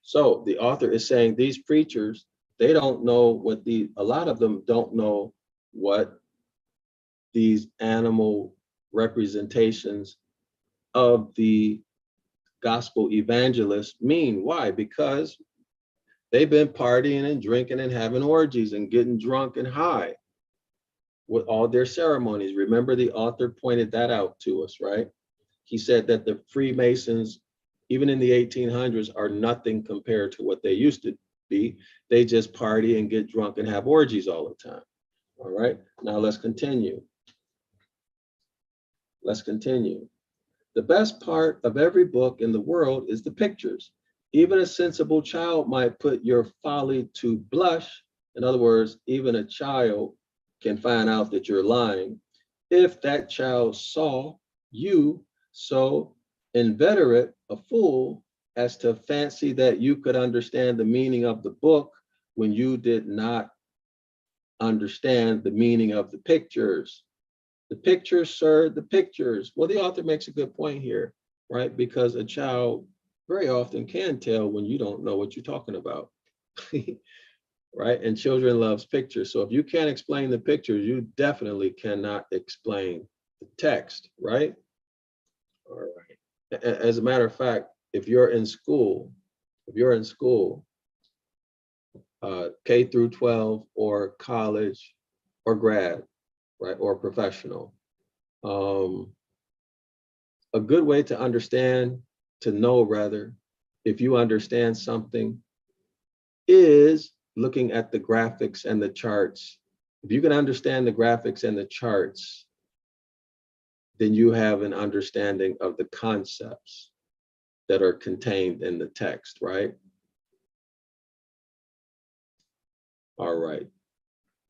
So the author is saying these preachers, they don't know what a lot of them don't know what these animal representations of the gospel evangelists mean. Why? Because they've been partying and drinking and having orgies and getting drunk and high with all their ceremonies. Remember, the author pointed that out to us, right? He said that the Freemasons, even in the 1800s, are nothing compared to what they used to be. They just party and get drunk and have orgies all the time. All right, now let's continue. Let's continue. The best part of every book in the world is the pictures. Even a sensible child might put your folly to blush. In other words, even a child can find out that you're lying if that child saw you so inveterate a fool as to fancy that you could understand the meaning of the book when you did not understand the meaning of the pictures. The pictures, sir, the pictures. Well, the author makes a good point here, right? Because a child very often can tell when you don't know what you're talking about, right? And children loves pictures. So if you can't explain the pictures, you definitely cannot explain the text, right? All right. As a matter of fact, if you're in school, K through 12 or college or grad, right, or professional, a good way to understand, to know rather, if you understand something, is looking at the graphics and the charts. If you can understand the graphics and the charts, then you have an understanding of the concepts that are contained in the text, right? All right.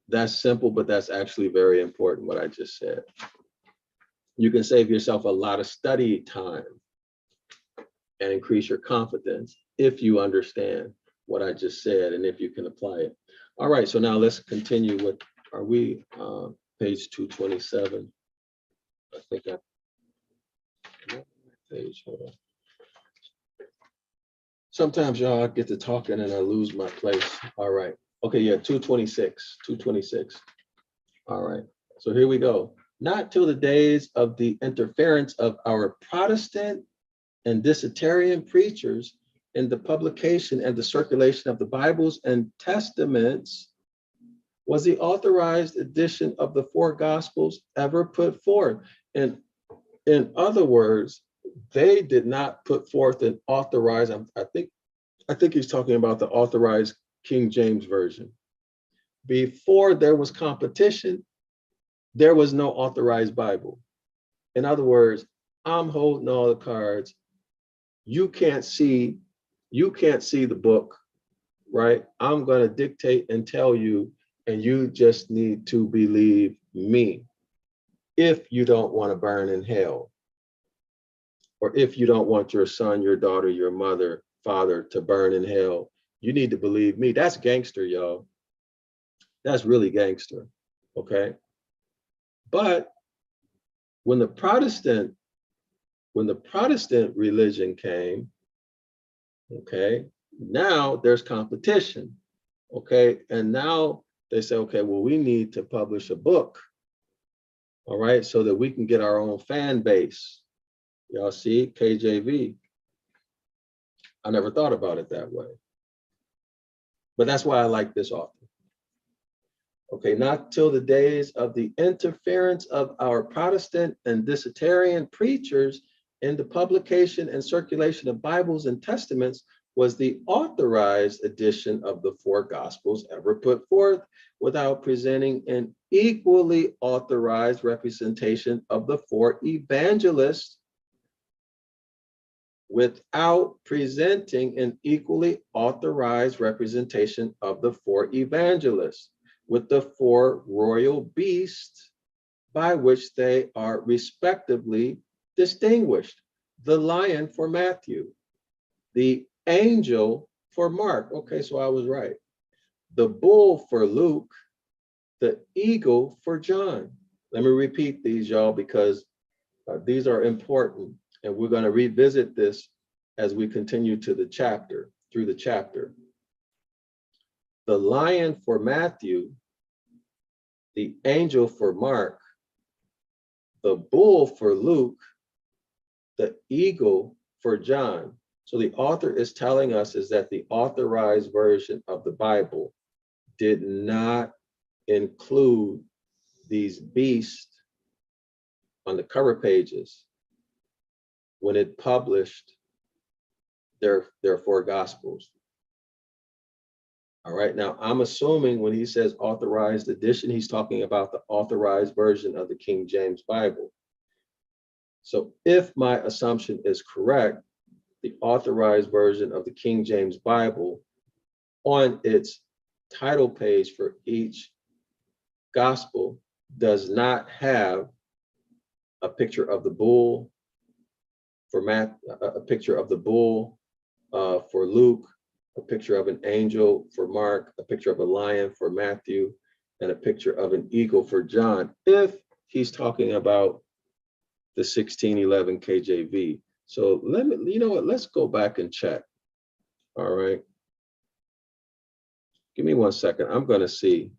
That's simple, but that's actually very important, what I just said. You can save yourself a lot of study time and increase your confidence if you understand what I just said and if you can apply it. All right, so now let's continue with, are we page 227? I think page, hold on. Sometimes y'all get to talking and I lose my place. All right. Okay, yeah, 226. All right, so here we go. Not till the days of the interference of our Protestant and Dietarian preachers in the publication and the circulation of the Bibles and Testaments was the authorized edition of the four Gospels ever put forth. And in other words, they did not put forth an authorized, I think he's talking about the authorized King James Version. Before there was competition, there was no authorized Bible. In other words, I'm holding all the cards. You can't see the book, right? I'm going to dictate and tell you, and you just need to believe me. If you don't want to burn in hell, or if you don't want your son, your daughter, your mother, father to burn in hell, you need to believe me. That's gangster, y'all. That's really gangster, okay? But when the Protestant religion came, okay, now there's competition, okay? And now they say, okay, well, we need to publish a book, all right, so that we can get our own fan base. Y'all see, KJV. I never thought about it that way. But that's why I like this author. Okay, not till the days of the interference of our Protestant and Dietarian preachers in the publication and circulation of Bibles and Testaments was the authorized edition of the four Gospels ever put forth without presenting an equally authorized representation of the four evangelists, without presenting an equally authorized representation of the four evangelists, with the four royal beasts by which they are respectively distinguished: the lion for Matthew, the angel for Mark. Okay, so I was right. The bull for Luke, the eagle for John. Let me repeat these, y'all, because these are important, and we're going to revisit this as we continue to the chapter, through the chapter. The lion for Matthew, the angel for Mark, the bull for Luke, the eagle for John. So the author is telling us is that the authorized version of the Bible did not include these beasts on the cover pages when it published their four Gospels. All right, now I'm assuming when he says authorized edition, he's talking about the authorized version of the King James Bible. So if my assumption is correct, the authorized version of the King James Bible on its title page for each gospel does not have a picture of the bull for a picture of the bull for Luke, a picture of an angel for Mark, a picture of a lion for Matthew, and a picture of an eagle for John, if he's talking about the 1611 KJV. So let me, you know what, let's go back and check. All right. Give me 1 second. I'm going to see.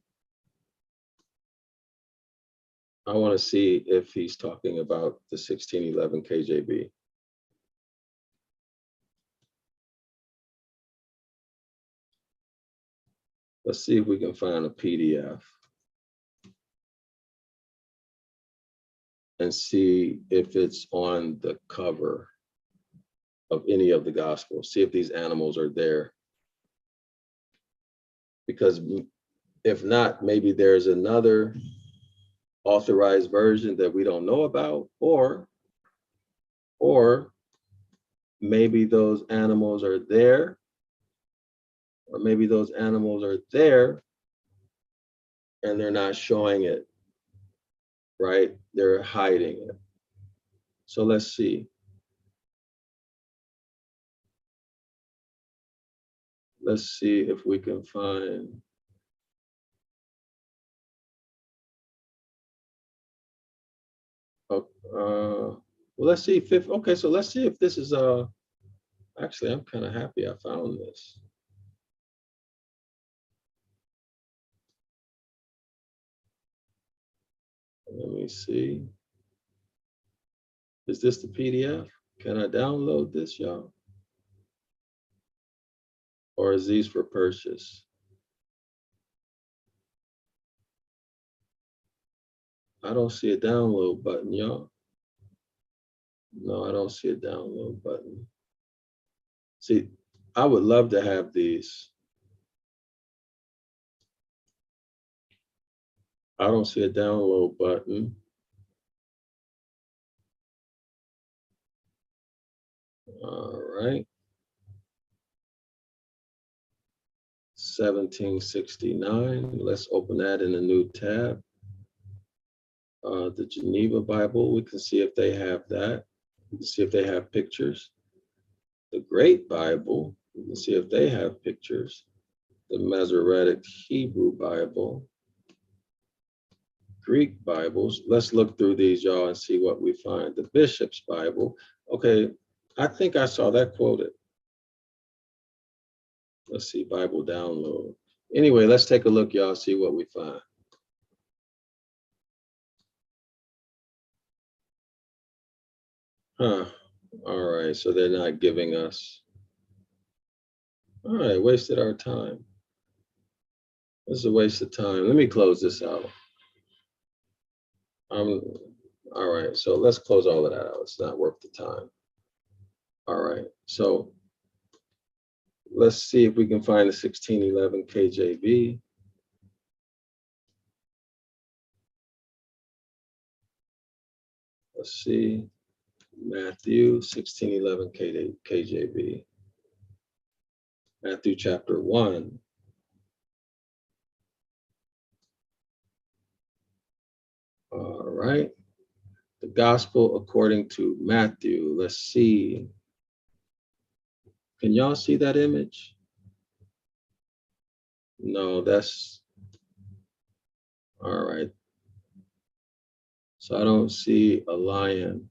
I want to see if he's talking about the 1611 KJV. Let's see if we can find a PDF and see if it's on the cover of any of the Gospels. See if these animals are there. Because if not, maybe there's another authorized version that we don't know about, or maybe those animals are there, or maybe those animals are there and they're not showing it, right? They're hiding it. So let's see. Let's see if we can find. Well, let's see. Okay, so let's see if this is actually, I'm kind of happy I found this. Let me see. Is this the PDF? Can I download this, y'all? Or is these for purchase? I don't see a download button, y'all. No, I don't see a download button. See, I would love to have these. I don't see a download button. All right. 1769. Let's open that in a new tab. The Geneva Bible, we can see if they have that. We can see if they have pictures. The Great Bible, we can see if they have pictures. The Masoretic Hebrew Bible. Greek Bibles. Let's look through these, y'all, and see what we find. The Bishop's Bible. Okay, I think I saw that quoted. Let's see, Bible download. Anyway, let's take a look, y'all, see what we find. Huh. All right, so they're not giving us. All right, wasted our time. This is a waste of time. Let me close this out. All right, so let's close all of that out. It's not worth the time. All right, so let's see if we can find the 1611 KJV. Let's see, Mathew 1611 KJV. Mathew chapter 1. All right, the gospel according to Matthew. Let's see. Can y'all see that image? No, that's, all right. So I don't see a lion.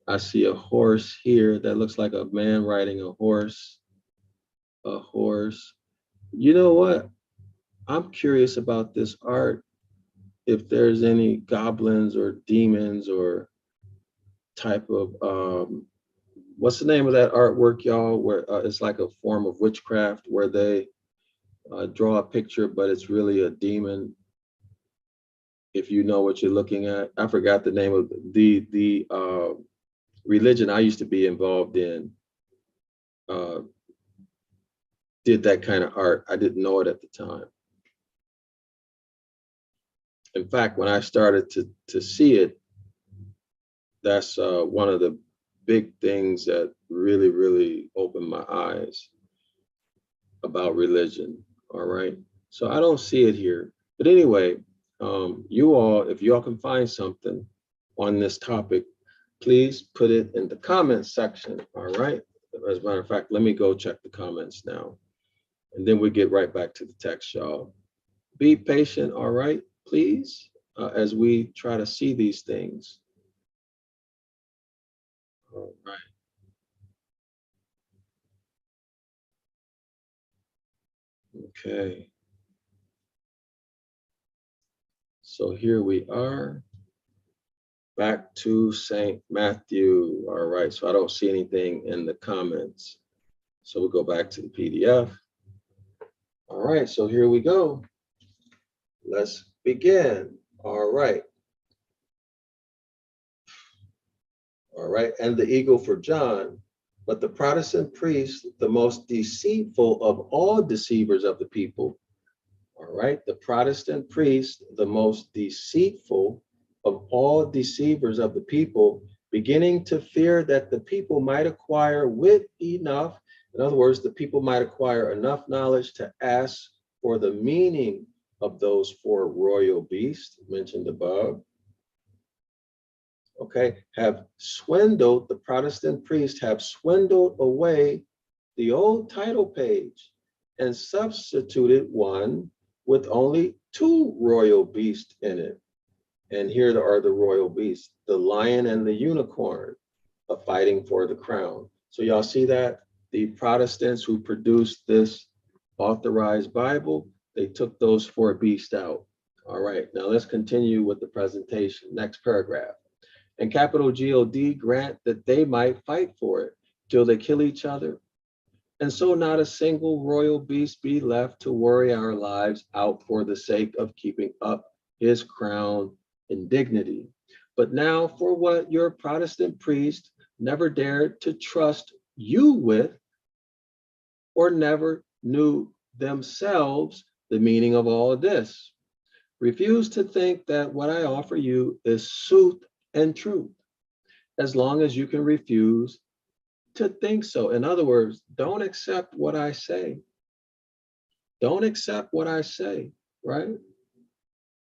I see a horse here that looks like a man riding a horse. A horse. You know what? I'm curious about this art. If there's any goblins or demons or type of, what's the name of that artwork, y'all? Where it's like a form of witchcraft where they draw a picture, but it's really a demon. If you know what you're looking at, I forgot the name of the religion I used to be involved in. Did that kind of art. I didn't know it at the time. In fact, when I started to see it, that's one of the big things that really, really opened my eyes about religion. All right. So I don't see it here. But anyway, you all, if y'all can find something on this topic, please put it in the comments section. All right. As a matter of fact, let me go check the comments now. And then we get right back to the text, y'all. Be patient, all right, please, as we try to see these things. All right. Okay. So here we are, back to St. Matthew. All right, so I don't see anything in the comments. So we'll go back to the PDF. All right, so here we go. Let's begin. All right. All right, and the eagle for John. But the Protestant priest, the most deceitful of all deceivers of the people. All right, the Protestant priest, the most deceitful of all deceivers of the people, beginning to fear that the people might acquire wit enough. In other words, the people might acquire enough knowledge to ask for the meaning of those four royal beasts mentioned above. Okay, have swindled, the Protestant priests have swindled away the old title page and substituted one with only two royal beasts in it. And here are the royal beasts, the lion and the unicorn, are fighting for the crown. So y'all see that? The Protestants who produced this authorized Bible, they took those four beasts out. All right, now let's continue with the presentation. Next paragraph. And capital God grant that they might fight for it till they kill each other. And so not a single royal beast be left to worry our lives out for the sake of keeping up his crown and dignity. But now for what your Protestant priest never dared to trust you with, or never knew themselves the meaning of all of this. Refuse to think that what I offer you is sooth and truth, as long as you can refuse to think so. In other words, don't accept what I say. Don't accept what I say, right?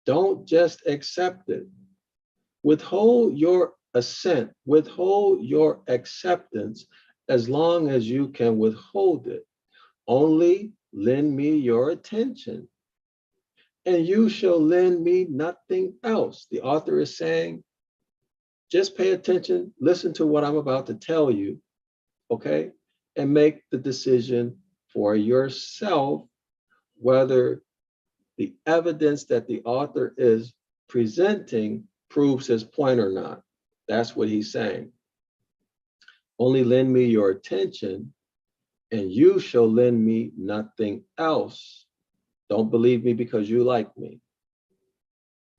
Don't just accept it. Withhold your assent, withhold your acceptance as long as you can withhold it. Only lend me your attention, and you shall lend me nothing else. The author is saying, just pay attention, listen to what I'm about to tell you, okay? And make the decision for yourself whether the evidence that the author is presenting proves his point or not. That's what he's saying. Only lend me your attention, and you shall lend me nothing else. Don't believe me because you like me,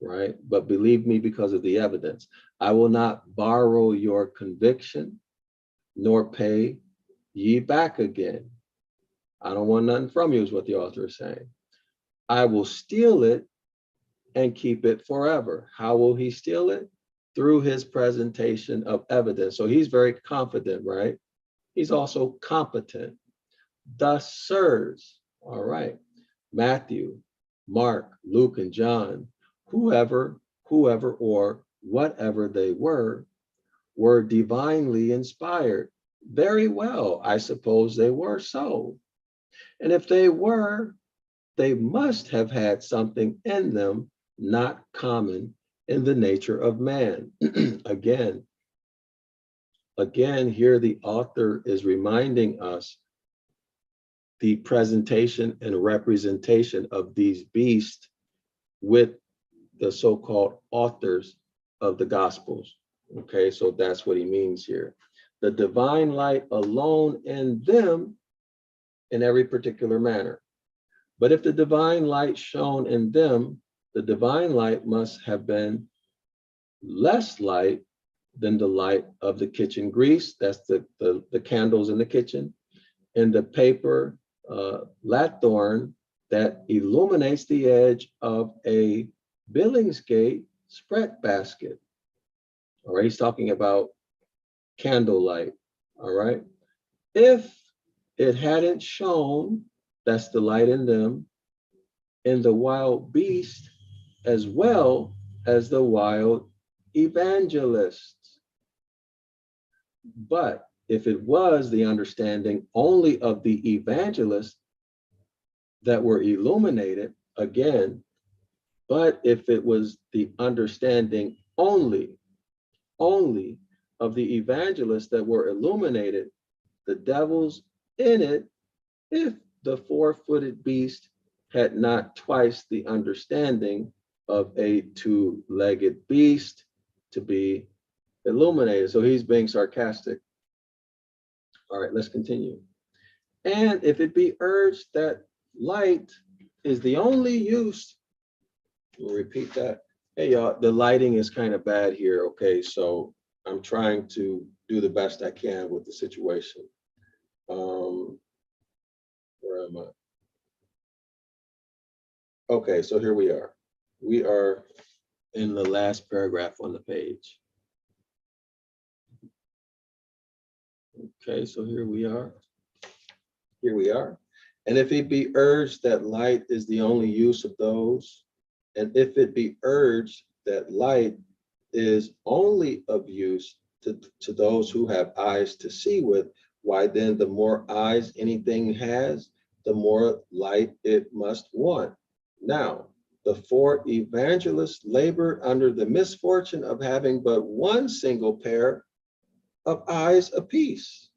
right? But believe me because of the evidence. I will not borrow your conviction, nor pay ye back again. I don't want nothing from you, is what the author is saying. I will steal it and keep it forever. How will he steal it? Through his presentation of evidence. So he's very confident, right? He's also competent. Thus, sirs, all right, Matthew, Mark, Luke, and John, whoever or whatever they were divinely inspired. Very well, I suppose they were so. And if they were, they must have had something in them not common in the nature of man. Again, here the author is reminding us the presentation and representation of these beasts with the so-called authors of the Gospels. Okay, so that's what he means here. The divine light alone in them in every particular manner. But if the divine light shone in them, the divine light must have been less light than the light of the kitchen grease. That's the candles in the kitchen, and the paper lanthorn that illuminates the edge of a Billingsgate spread basket. All right, he's talking about candlelight. All right, if it hadn't shone, that's the light in them, in the wild beast as well as the wild evangelists. But if it was the understanding only of the evangelists that were illuminated, again, but if it was the understanding only of the evangelists that were illuminated, the devil's in it if the four-footed beast had not twice the understanding of a two-legged beast to be illuminated. So he's being sarcastic. All right, let's continue. And if it be urged that light is the only use, we'll repeat that. Hey, y'all, the lighting is kind of bad here, okay? So I'm trying to do the best I can with the situation. Where am I? Okay, so here we are. We are in the last paragraph on the page. Okay, so here we are. Here we are. And if it be urged that light is the only use of those, and if it be urged that light is only of use to those who have eyes to see with, Why then, the more eyes anything has, the more light it must want. Now, the four evangelists labored under the misfortune of having but one single pair of eyes apiece.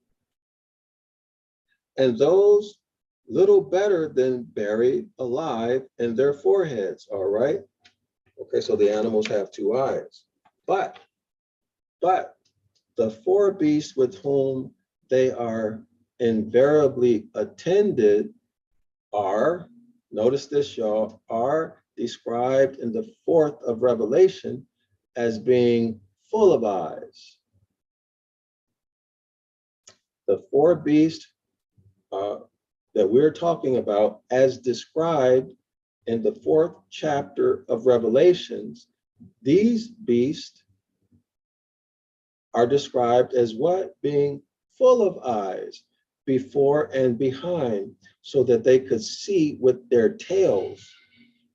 And those little better than buried alive in their foreheads, all right? Okay, so the animals have two eyes. But the four beasts with whom they are invariably attended are, notice this, y'all, are described in the 4th of Revelation as being full of eyes. The four beasts that we're talking about, as described in the 4th chapter of Revelations, these beasts are described as what? Being full of eyes before and behind, so that they could see with their tails.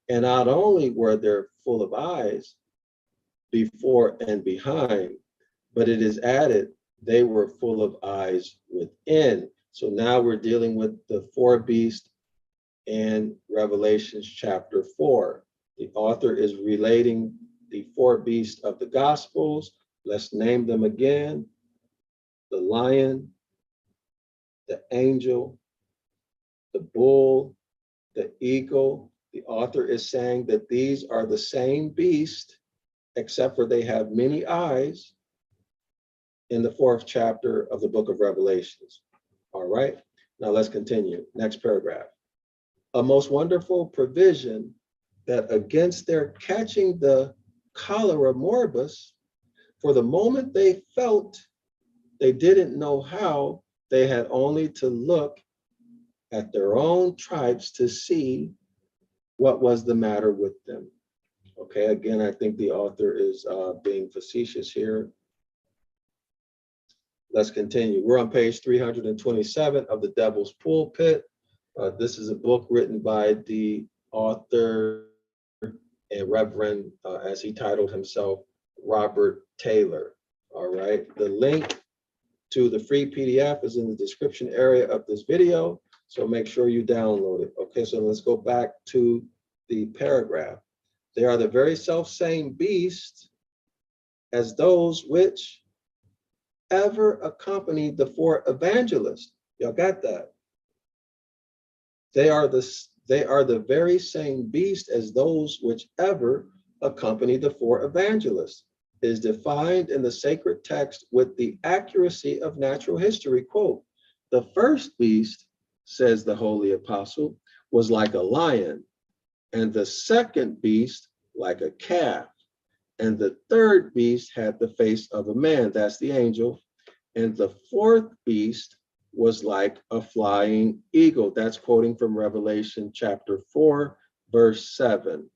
And not only were they full of eyes before and behind, but it is added, they were full of eyes within. So now we're dealing with the four beasts in Revelation chapter 4. The author is relating the four beasts of the Gospels. Let's name them again: the lion, the angel, the bull, the eagle. The author is saying that these are the same beast, except for they have many eyes in the 4th chapter of the book of Revelations. All right, now let's continue. Next paragraph. A most wonderful provision that against their catching the cholera morbus, for the moment they felt they didn't know how, they had only to look at their own tribes to see what was the matter with them. Okay, again, I think the author is being facetious here. Let's continue. We're on page 327 of The Devil's Pulpit. This is a book written by the author and Reverend, as he titled himself, Robert Taylor. All right, the link to the free PDF is in the description area of this video, so make sure you download it. Okay, so let's go back to the paragraph. They are the very self-same beasts as those which ever accompanied the four evangelists. Y'all got that? They are the very same beast as those which ever accompanied the four evangelists. It is defined in the sacred text with the accuracy of natural history. Quote, the first beast, says the holy apostle, was like a lion, and the second beast like a calf, and the third beast had the face of a man, that's the angel, and the fourth beast was like a flying eagle. That's quoting from Revelation chapter 4, verse 7.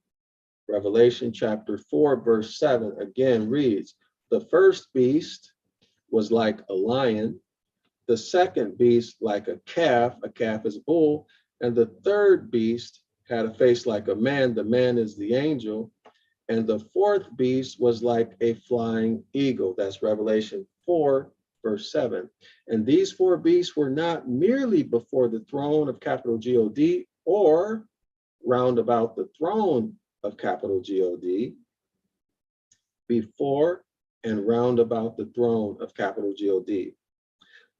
Revelation chapter 4, verse 7 again reads, the first beast was like a lion, the second beast like a calf is a bull, and the third beast had a face like a man, the man is the angel, and the fourth beast was like a flying eagle. That's Revelation 4, verse 7. And these four beasts were not merely before the throne of capital G-O-D or round about the throne of capital G-O-D, before and round about the throne of capital G-O-D,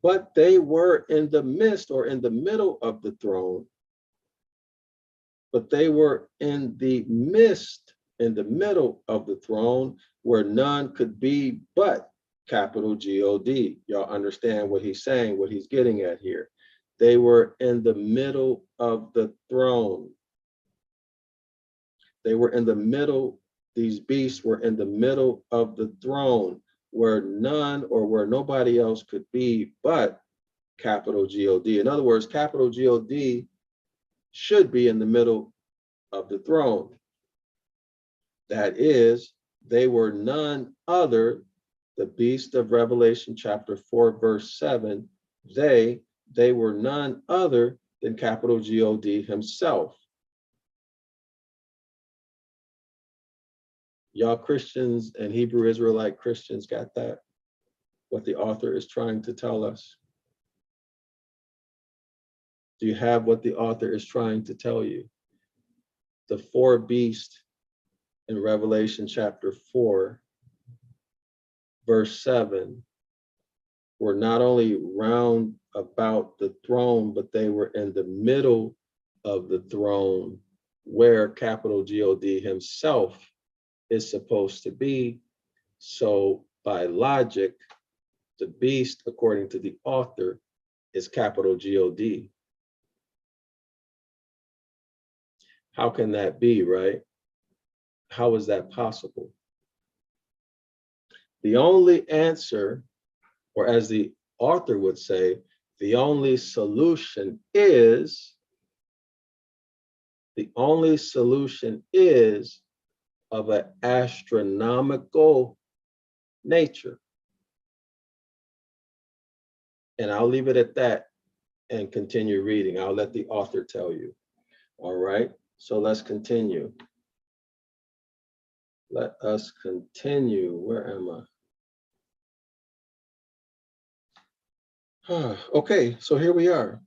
but they were in the midst or in the middle of the throne, but they were in the midst, in the middle of the throne, where none could be but capital G-O-D. Y'all understand what he's saying, what he's getting at here. They were in the middle of the throne. They were in the middle, these beasts were in the middle of the throne, where none or where nobody else could be but capital G-O-D. In other words, capital G-O-D should be in the middle of the throne. That is, they were none other, the beast of Revelation chapter 4, verse 7, they were none other than capital G-O-D himself. Y'all Christians and Hebrew Israelite Christians got that? What the author is trying to tell us? Do you have what the author is trying to tell you? The four beasts in Revelation chapter 4, verse 7, were not only round about the throne, but they were in the middle of the throne, where capital God himself is supposed to be. So by logic, the beast, according to the author, is capital God. How can that be, right? How is that possible? The only answer, or as the author would say, the only solution is of an astronomical nature. And I'll leave it at that and continue reading. I'll let the author tell you. All right, so let's continue. Let us continue. Where am I? Okay, so here we are.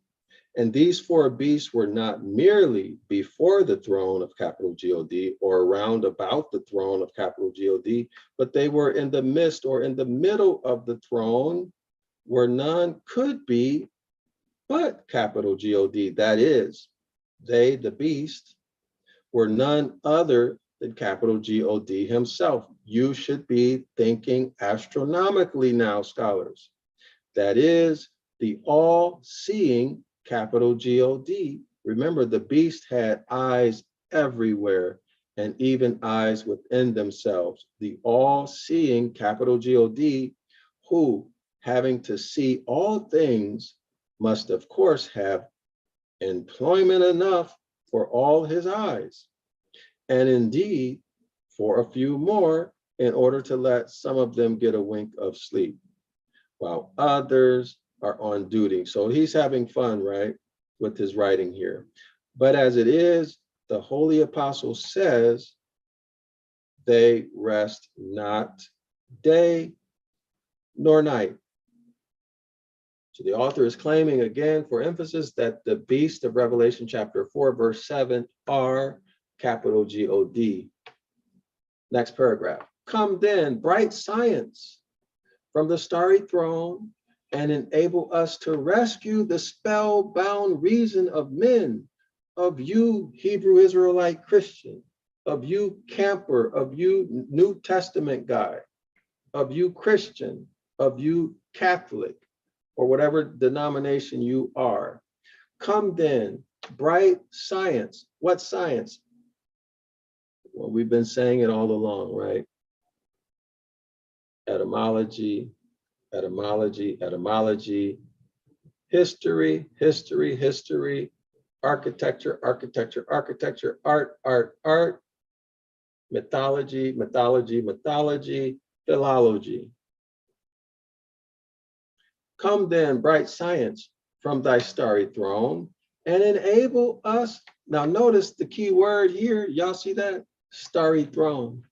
And these four beasts were not merely before the throne of capital God or around about the throne of capital God, but they were in the midst or in the middle of the throne, where none could be but capital God. That is, they, the beast, were none other than capital God himself. You should be thinking astronomically now, scholars. That is, the all-seeing capital God. Remember, the beast had eyes everywhere and even eyes within themselves. The all-seeing capital God, who, having to see all things, must of course have employment enough for all his eyes, and indeed for a few more, in order to let some of them get a wink of sleep, while others are on duty. So he's having fun, right, with his writing here. But as it is, the Holy Apostle says, they rest not day nor night. So the author is claiming again for emphasis that the beast of Revelation chapter 4, verse 7 are capital God. Next paragraph. Come then, bright science, from the starry throne, and enable us to rescue the spellbound reason of men, of you Hebrew Israelite Christian, of you camper, of you New Testament guy, of you Christian, of you Catholic, or whatever denomination you are. Come then, bright science. What science? Well, we've been saying it all along, right? Etymology, etymology, etymology, history, history, history, architecture, architecture, architecture, art, art, art, mythology, mythology, mythology, philology. Come then, bright science, from thy starry throne, and enable us. Now notice the key word here, y'all see that? Starry throne.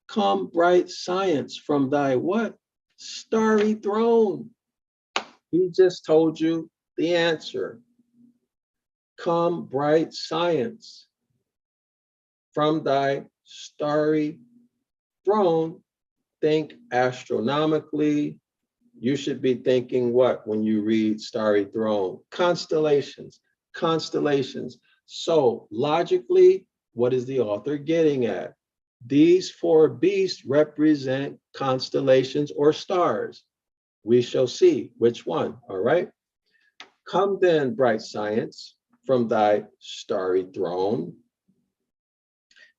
Come, bright science, from thy what? Starry throne. He just told you the answer. Come, bright science, from thy starry throne. Think astronomically. You should be thinking what when you read starry throne? Constellations, constellations. So logically, what is the author getting at? These four beasts represent constellations or stars. We shall see which one, all right? Come then, bright science, from thy starry throne,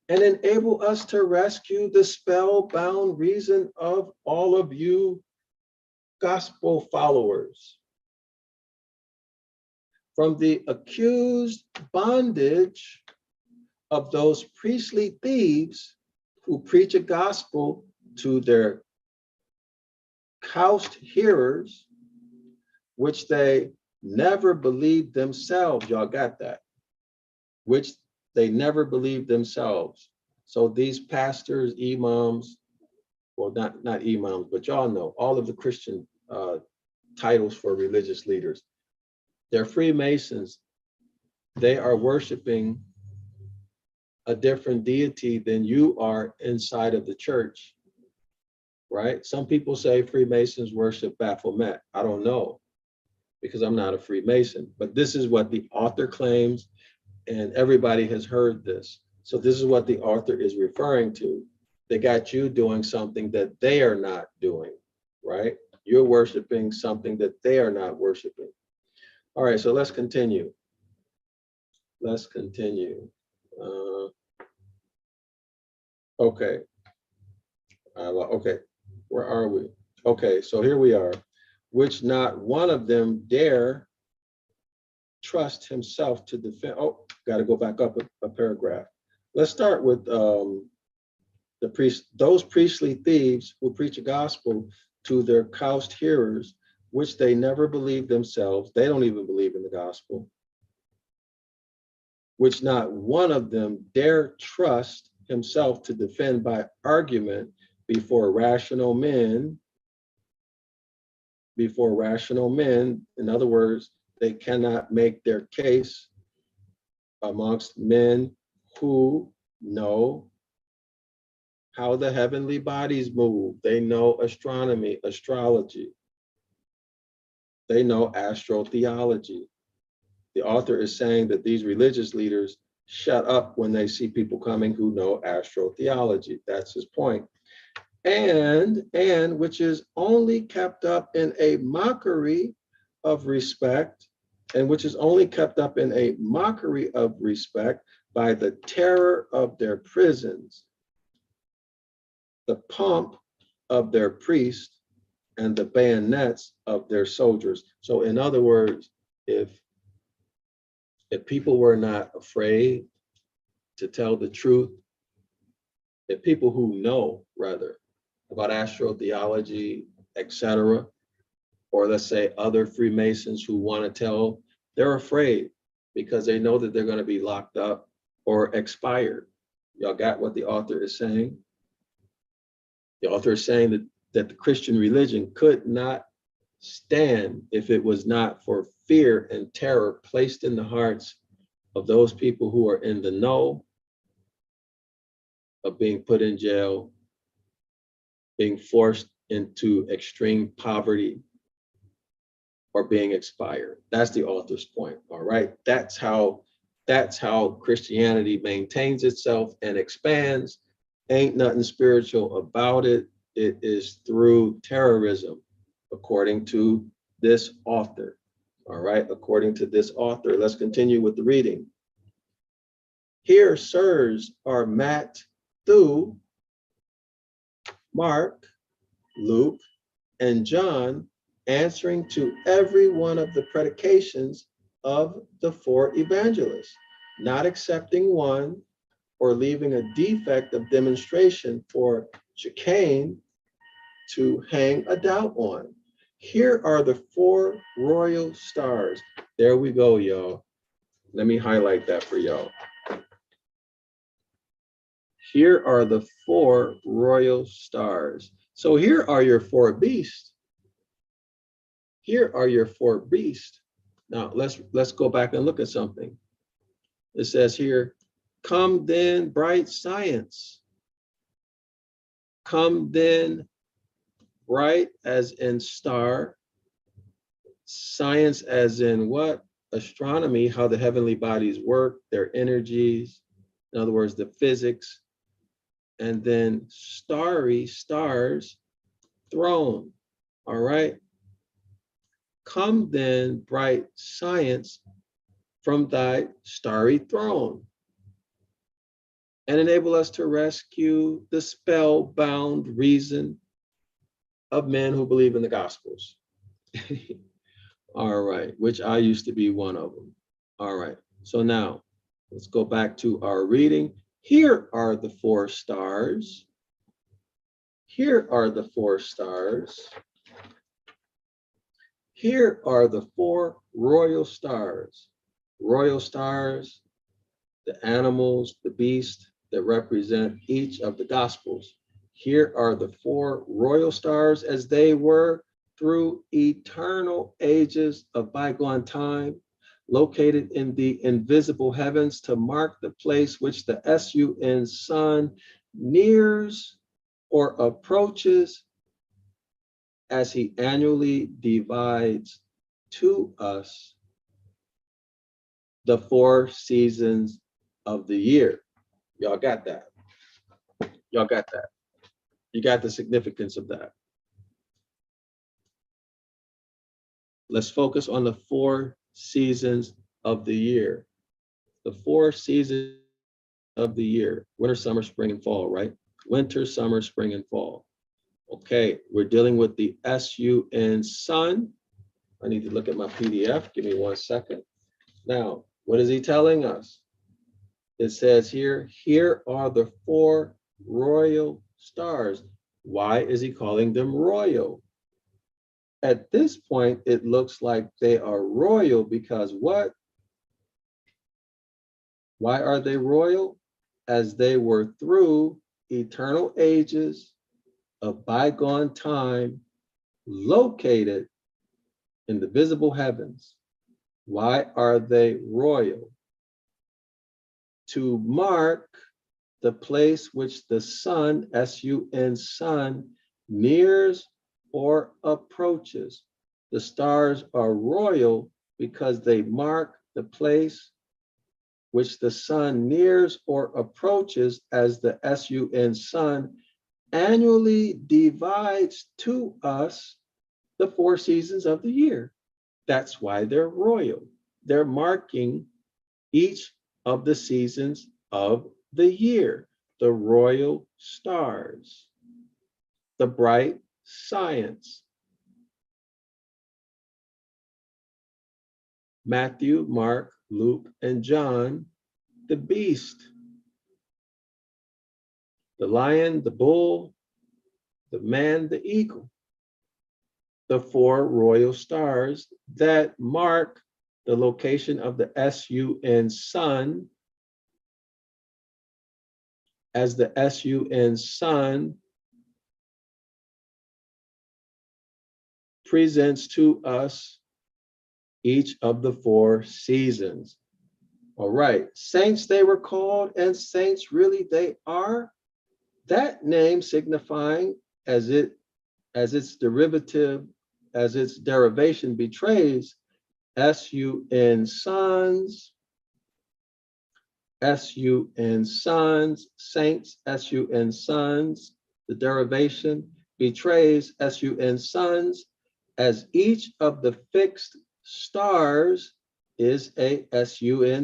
and enable us to rescue the spellbound reason of all of you gospel followers from the accused bondage of those priestly thieves who preach a gospel to their couched hearers, which they never believed themselves. Y'all got that? Which they never believed themselves. So these pastors, imams, well, not imams, but y'all know all of the Christian titles for religious leaders. They're Freemasons they are worshiping a different deity than you are inside of the church, right? Some people say Freemasons worship Baphomet. I don't know, because I'm not a Freemason, but this is what the author claims, and everybody has heard this. So this is what the author is referring to. They got you doing something that they are not doing, right? You're worshiping something that they are not worshiping. All right, so let's continue. Let's continue. Okay. Okay, where are we? Okay, so here we are. Which not one of them dare trust himself to defend. Oh, got to go back up a paragraph. Let's start with the priest. Those priestly thieves who preach a gospel to their cowsed hearers, which they never believe themselves. They don't even believe in the gospel. Which not one of them dare trust himself to defend by argument before rational men. Before rational men, in other words, they cannot make their case amongst men who know how the heavenly bodies move. They know astronomy, astrology. They know astrotheology. The author is saying that these religious leaders shut up when they see people coming who know astrotheology. That's his point. And which is only kept up in a mockery of respect, and which is only kept up in a mockery of respect by the terror of their prisons, the pomp of their priests, and the bayonets of their soldiers. So in other words, if people were not afraid to tell the truth, if people who know, rather, about astrotheology, etc., or let's say other Freemasons who want to tell, they're afraid because they know that they're going to be locked up or expired. Y'all got what the author is saying? The author is saying that the Christian religion could not stand if it was not for fear and terror placed in the hearts of those people who are in the know of being put in jail, being forced into extreme poverty, or being expired. That's the author's point, all right? That's how Christianity maintains itself and expands. Ain't nothing spiritual about it. It is through terrorism, according to this author, all right? According to this author. Let's continue with the reading. Here, sirs, are Matthew, Mark, Luke, and John answering to every one of the predications of the four evangelists, not accepting one or leaving a defect of demonstration for chicane to hang a doubt on. Here are the four royal stars. There we go, y'all. Let me highlight that for y'all. Here are the four royal stars. So here are your four beasts. Here are your four beasts. Now let's go back and look at something. It says here, come then, bright science. Come then, bright as in star. Science as in what? Astronomy, how the heavenly bodies work, their energies. In other words, the physics. And then starry, stars, throne. All right. Come then, bright science, from thy starry throne, and enable us to rescue the spellbound reason of men who believe in the Gospels. All right, which I used to be one of them. All right, so now let's go back to our reading. Here are the four stars. Here are the four stars. Here are the four royal stars. Royal stars, the animals, the beasts that represent each of the Gospels. Here are the four royal stars as they were through eternal ages of bygone time, located in the invisible heavens to mark the place which the sun sun nears or approaches as he annually divides to us the 4 seasons of the year. Y'all got that? Y'all got that? You got the significance of that. Let's focus on the 4 seasons of the year. The 4 seasons of the year: winter, summer, spring, and fall, right? Winter, summer, spring, and fall. Okay, we're dealing with the sun. I need to look at my PDF. Give me 1 second. Now, what is he telling us? It says here are the 4 royal stars. Why is he calling them royal? At this point, it looks like they are royal because what? Why are they royal? As they were through eternal ages of bygone time, located in the visible heavens. Why are they royal? To mark the place which the sun, sun, nears or approaches. The stars are royal because they mark the place which the sun nears or approaches as the sun annually divides to us the 4 seasons of the year. That's why they're royal. They're marking each of the seasons of the year, the royal stars, the bright science. Matthew, Mark, Luke, and John, the beast, the lion, the bull, the man, the eagle, the 4 royal stars that mark the location of the sun, as the sun presents to us each of the 4 seasons. All right, saints they were called, and saints really they are. That name signifying as its derivation betrays, sons, sons, saints, sons, the derivation betrays sons, as each of the fixed stars is a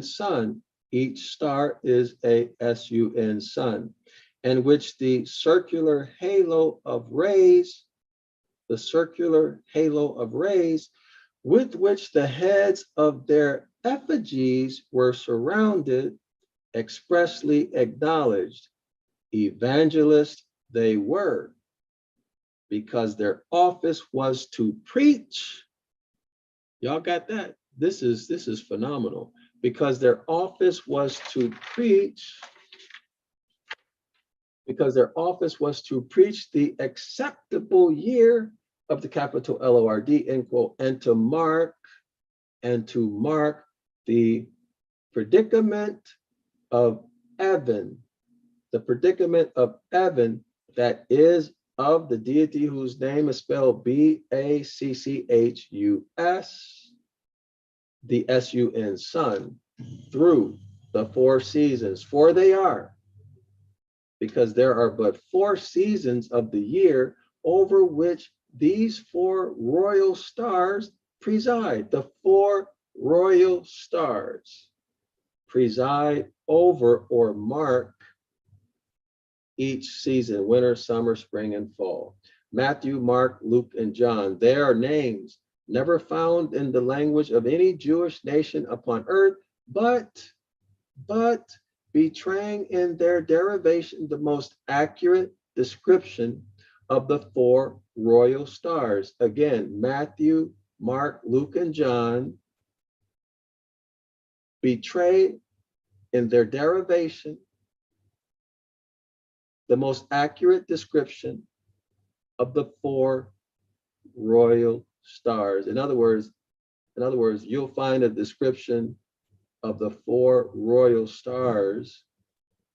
sun. Each star is a sun, in which the circular halo of rays, with which the heads of their effigies were surrounded, expressly acknowledged. Evangelists they were, because their office was to preach. Y'all got that? This is phenomenal. Because their office was to preach, the acceptable year of the capital Lord, end quote, and to mark the predicament of Evan, that is of the deity whose name is spelled Bacchus, the sun, through the 4 seasons. For they are, because there are but 4 seasons of the year over which these 4 royal stars preside. The 4 royal stars preside over or mark each season: winter, summer, spring, and fall. Matthew, Mark, Luke, and John, they are names never found in the language of any Jewish nation upon earth, but betraying in their derivation the most accurate description of the 4 royal stars. Again, Matthew, Mark, Luke, and John betray in their derivation the most accurate description of the 4 royal stars. In other words, In other words, you'll find a description of the 4 royal stars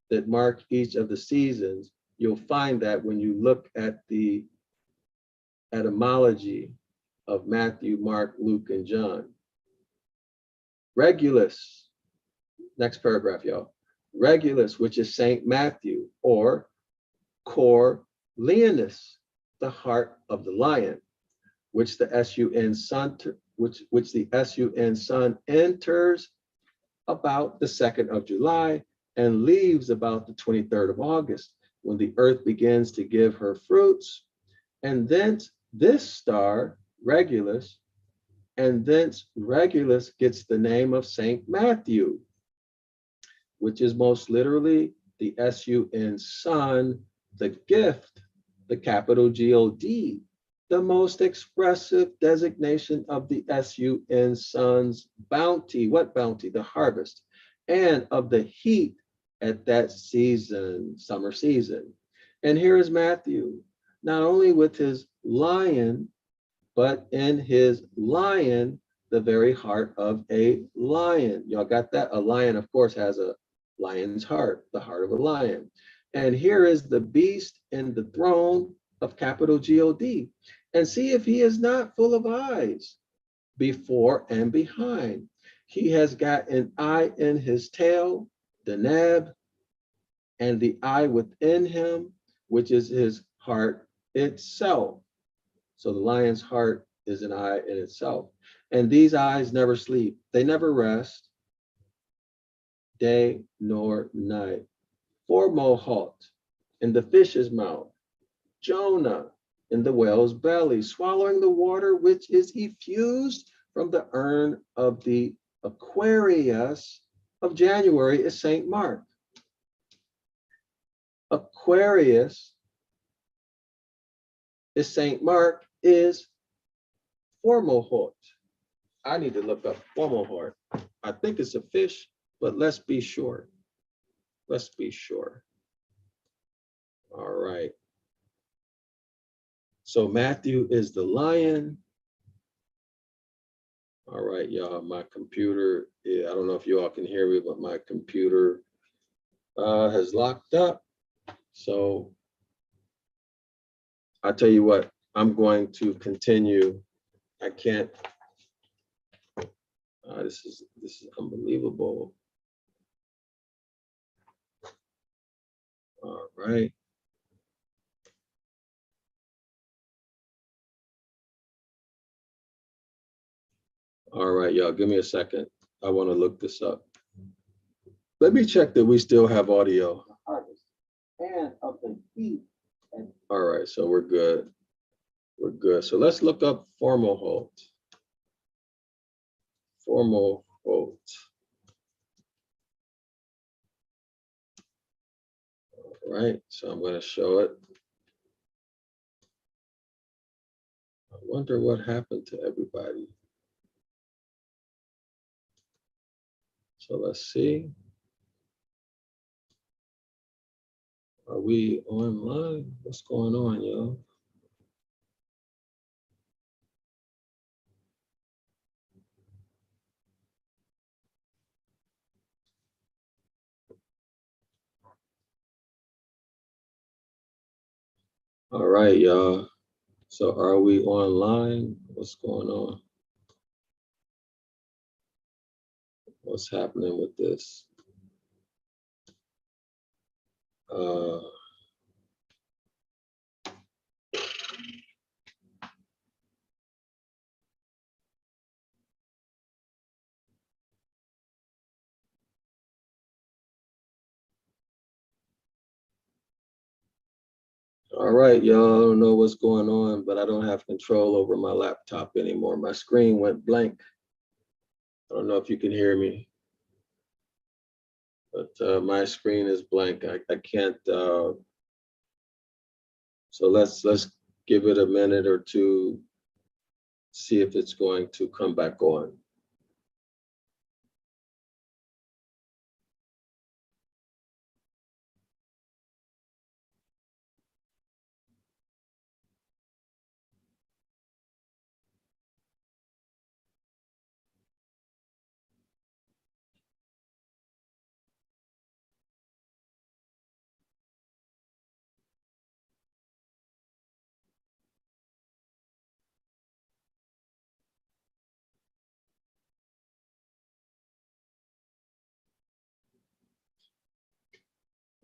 that mark each of the seasons. You'll find that when you look at the etymology of Matthew, Mark, Luke, and John. Regulus, next paragraph, y'all. Regulus, which is Saint Matthew, or Cor Leonis, the heart of the lion, which the sun sun, which the sun sun enters about the 2nd of July and leaves about the 23rd of August, when the earth begins to give her fruits. And thence this star, Regulus, and thence Regulus gets the name of Saint Matthew, which is most literally the sun, the gift, the capital God, the most expressive designation of the sun's bounty. What bounty? The harvest, and of the heat at that season, summer season. And here is Matthew, not only with his lion, but in his lion, the very heart of a lion. Y'all got that? A lion, of course, has a lion's heart, the heart of a lion. And here is the beast in the throne of capital God. And see if he is not full of eyes before and behind. He has got an eye in his tail, the nab, and the eye within him, which is his heart itself. So the lion's heart is an eye in itself. And these eyes never sleep. They never rest, day nor night. Formohalt in the fish's mouth, Jonah in the whale's belly, swallowing the water which is effused from the urn of the Aquarius of January is Saint Mark. Aquarius is Saint Mark is Formohalt. I need to look up Formohalt. I think it's a fish, but let's be sure. Let's be sure. All right. So Matthew is the lion. All right, y'all, my computer, I don't know if you all can hear me, but my computer has locked up. So I tell you what, I'm going to continue. I can't, this is unbelievable. All right. All right, y'all, give me a second. I want to look this up. Let me check that we still have audio. And of the heat. All right, so we're good. We're good. So let's look up Formohalt. Formohalt. All right, so I'm going to show it. I wonder what happened to everybody. So let's see. Are we online? What's going on, y'all? All right, y'all. So are we online? What's going on? What's happening with this? All right, y'all, I don't know what's going on, but I don't have control over my laptop anymore. My screen went blank. I don't know if you can hear me, but my screen is blank. I can't, so let's give it a minute or two, see if it's going to come back on.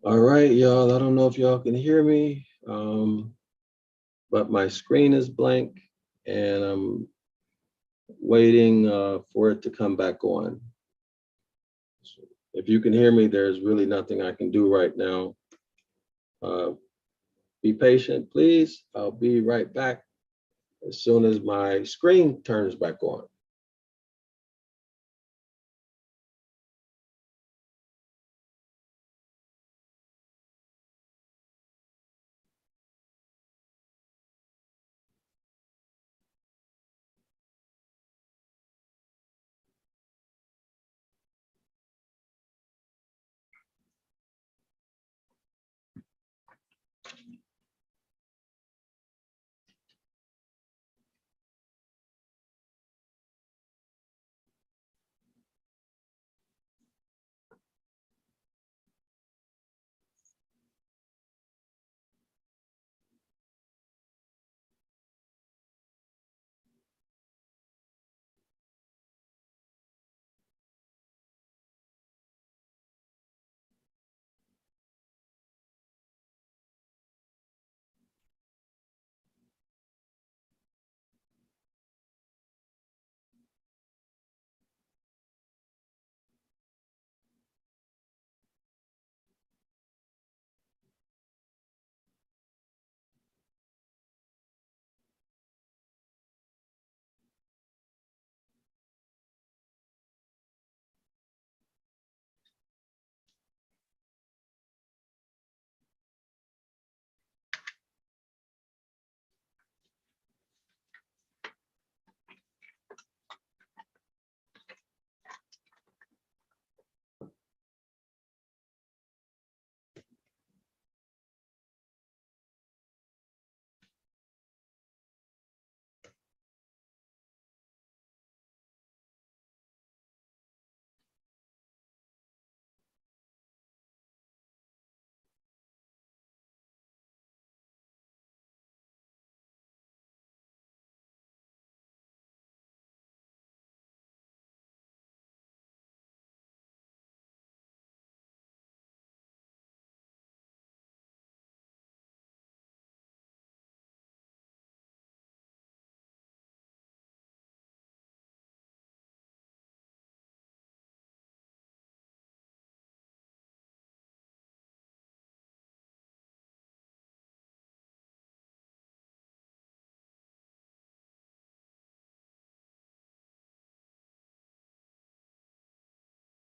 All right, y'all. I don't know if y'all can hear me, but my screen is blank and I'm waiting for it to come back on. So if you can hear me, there's really nothing I can do right now. Be patient, please. I'll be right back as soon as my screen turns back on.